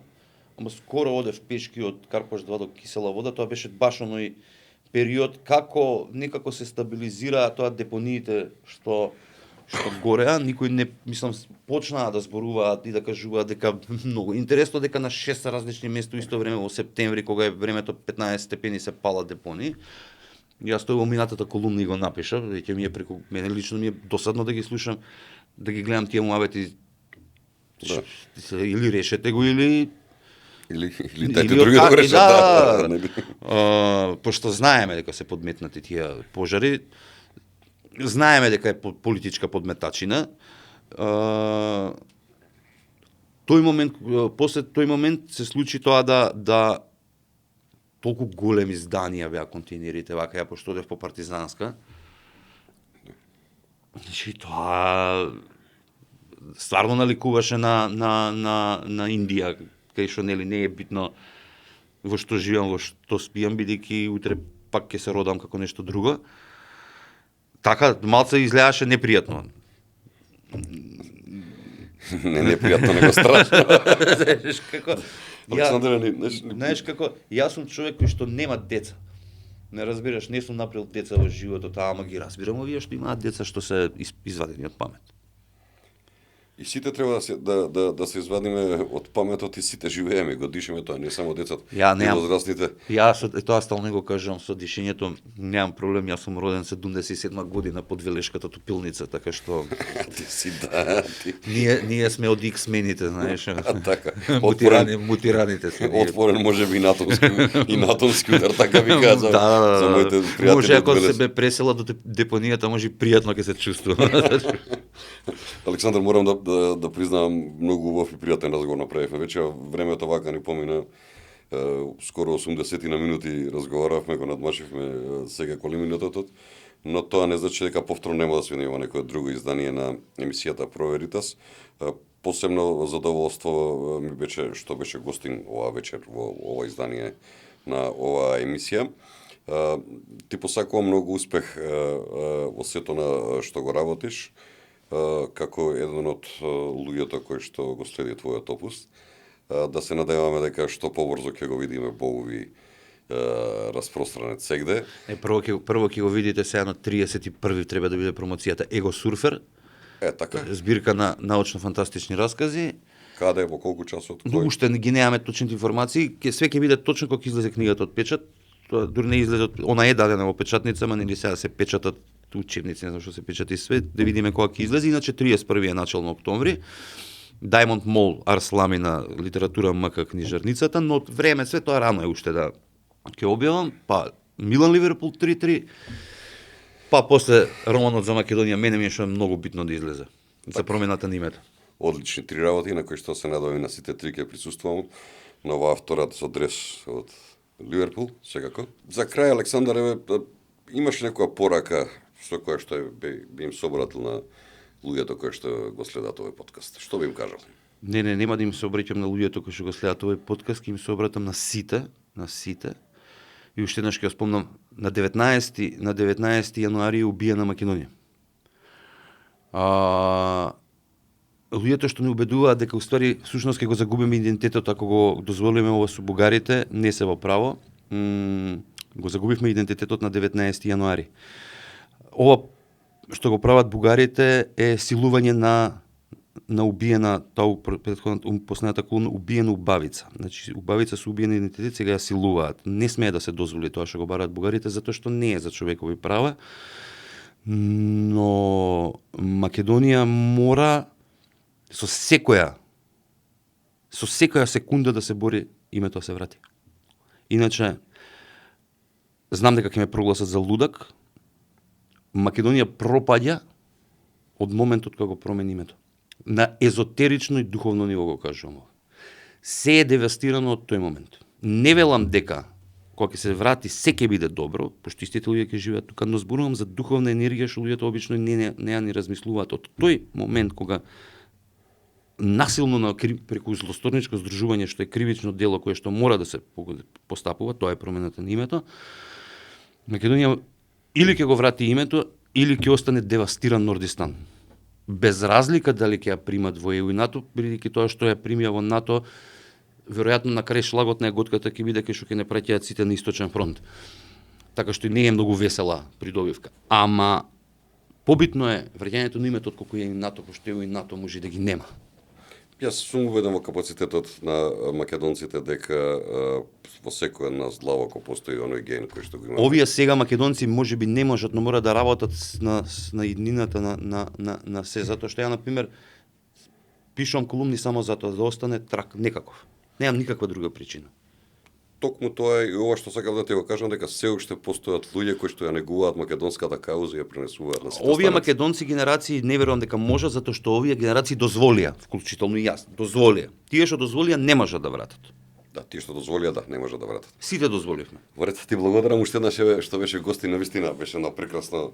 S2: ама скоро одев пешки од Карпаш 2 до Кисела вода, тоа беше баш оној период како некако се стабилизираа тоа депониите што гореа, никој не, мислам, почнаа да зборуваат и да кажуваат дека многу интересно дека на 6 различни места исто време во септември кога е времето 15 степени се пала депони. Јас тоа во минатата колумна и го напиша, веќе ми е преку мене лично ми е досадно да ги слушам, да ги гледам тие муабети.
S1: Да.
S2: Или решете го или
S1: тајте други да го решат.
S2: Пошто знаеме дека се подметнати тие пожари, знаеме дека е политичка подметачина. После тој момент се случи тоа да толку големи зданија беа контейнерите, вака ја пошто одев по Партизанска. Значи тоа стварно наликуваше на Индија, кај што нели не е битно во што живеам, во што спиам, бидејќи утре пак ќе се родам како нешто друго. Така малце изгледаше непријатно.
S1: Не непријатно, него страшно.
S2: Знаеш како
S1: Знаеш
S2: како јас сум човек кој што нема деца. Не разбираш, не сум направил деца во животот, ама ги разбирам овие што имаат деца што се извадени од памет.
S1: И сите треба да се извадиме од паметот и сите живееме, го дишеме тоа, не само децата, и возрастните.
S2: Јас тоа стално го кажам со дишењето, немам проблем, јас сум роден 77 година под Велешката топилница, така што
S1: Ти си да, ти.
S2: Ние сме од X-мените, знаеш.
S1: Така.
S2: Мутираните сме.
S1: Отворен можеби и натомски удар, така ви кажам.
S2: Да,
S1: за моите пријатели.
S2: Може ако се бе пресела до депонијата, може пријатно ќе се чувствува.
S1: Александар, морам да признавам, многу убав и пријатен разговор направивме. Веќе времето вака ни помина, скоро 80 на минути разговаравме, го надмашивме сега коли минутот, но тоа не значи дека повторно нема да свидиме во некое друго издание на емисијата Проверитас. Посебно задоволство ми беше што беше гостин оваа вечер во ова издание на оваа емисија. Ти посакувам многу успех во сето на што го работиш, како еден од луѓето кои што го следи твојот опус. Да се надеваме дека што побрзо ќе го видиме Боуви распространет сегде.
S2: Прво ќе го видите сега на 31 треба да биде промоцијата Его Сурфер.
S1: Така.
S2: Збирка на научно-фантастични раскази.
S1: Каде, во колку часот?
S2: Уште ги немаме точните информации, све ќе биде точно кога ќе излезе книгата од печат. Дури не излезе, она е дадена во печатница, ама нели сега се печатат учебници, не знам што се печати све, да видиме кога ќе излезе, иначе 31 е начално октомври. Diamond Mall Арслами на литература МК книжарницата, но време све тоа рано е уште да ќе објавам, па Милан Ливерпул 3-3, па после романот за Македонија, мене ми е што е многу битно да излезе за промената на името.
S1: Одлични три работи на кои што се надевам на сите три ќе присуствувам на оваа втората со дрес од Ливерпул, секако. За крај, Александар, имаш некоја порака со која што би им собратил на луѓето кои што го следат овој подкаст? Што би им кажал?
S2: Нема да им се обраќам на луѓето кои што го следат овој подкаст, ќе им се обратам на сите. И уште еднаш ќе спомнам, на 19 јануари убиена Македонија. Луѓето што не убедуваат дека уствари всушност ќе го загубиме идентитетот ако го дозволиме ова со бугарите, не се во право. Го загубивме идентитетот на 19 јануари. Ова што го прават бугарите е силување на убиена, тоа претходната последната колумна, убиена убавица. Значи убавица со убиен идентитет сега ја силуваат. Не смее да се дозволи тоа што го бараат бугарите затоа што не е за човекови права. Но Македонија мора со секоја секунда да се бори името да се врати. Иначе знам дека ќе ме прогласат за лудак. Македонија пропаѓа од моментот кога го промени името. На езотерично и духовно ниво го кажувам. Се е девастирано од тој момент. Не велам дека кога ќе се врати се ќе биде добро, пошто истите луѓе ќе живеат тука, но зборувам за духовна енергија што луѓето обично не ја ни размислуваат од тој момент кога насилно преку злосторничко здружување, што е кривично дело кое што мора да се постапува, тоа е промената на името, Македонија или ќе го врати името, или ќе остане девастиран Нордистан. Без разлика дали ќе ја примат во ЕУ и НАТО, бидејќи тоа што ја примија во НАТО, веројатно на крај шлагот на годката ќе биде кај што ќе не праќаат сите на Источен фронт. Така што не е многу весела придобивка. Ама побитно е враќањето на името отколку е и НАТО, пошто ЕУ и НАТО може да ги нема.
S1: Јас сум уведен во капацитетот на македонците дека во секој една злава ако постои оној ген кој што го има.
S2: Овие сега македонци можеби не можат, но мора да работат на иднината на се, затоа што ја на пример пишувам колумни само затоа да остане трак некаков. Немам никаква друга причина.
S1: Токму тоа е и ова што сакав да ти го кажам, дека се уште постојат луѓе кои што ја негуваат македонската кауза и ја пренесуваат на сите
S2: Овие
S1: останати.
S2: македонци генерации не верувам дека можат, затоа што овие генерации дозволија, вклучително и јас, дозволија. Тие што дозволија не можат да вратат.
S1: Да, тие што дозволија да не може да вратат.
S2: Сите дозволивме.
S1: Вред, ти благодарам уште еднаш што беше гости, навистина беше на прекрасно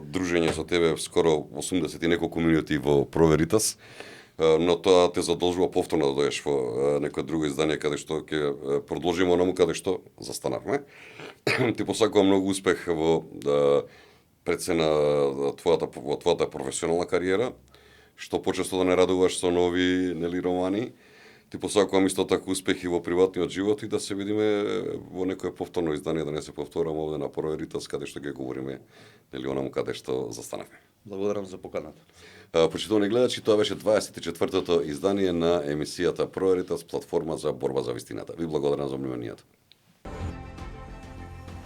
S1: дружење со тебе, скоро 80 и неколку минути во Проверитас. Но тоа те задолжува повторно да дојдеш во некое друго издание каде што ќе продолжиме онаму каде што застанавме. Ти посакувам многу успех во во твојата професионална кариера, што почесто да не радуваш со нови нели романи. Ти посакувам исто така успех и во приватниот живот и да се видиме во некое повторно издание, да не се повторам овде на Проверитас каде што ќе говориме нели онаму каде што застанавме.
S2: Благодарам за поканата.
S1: Почитувани гледачи, тоа беше 24-тото издание на емисијата Проверитас, платформа за борба за вистината. Ви благодарам за вниманието.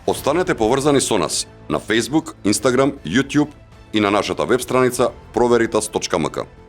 S1: Останете поврзани со нас на Facebook, Instagram, YouTube и на нашата веб страница proveritas.mk.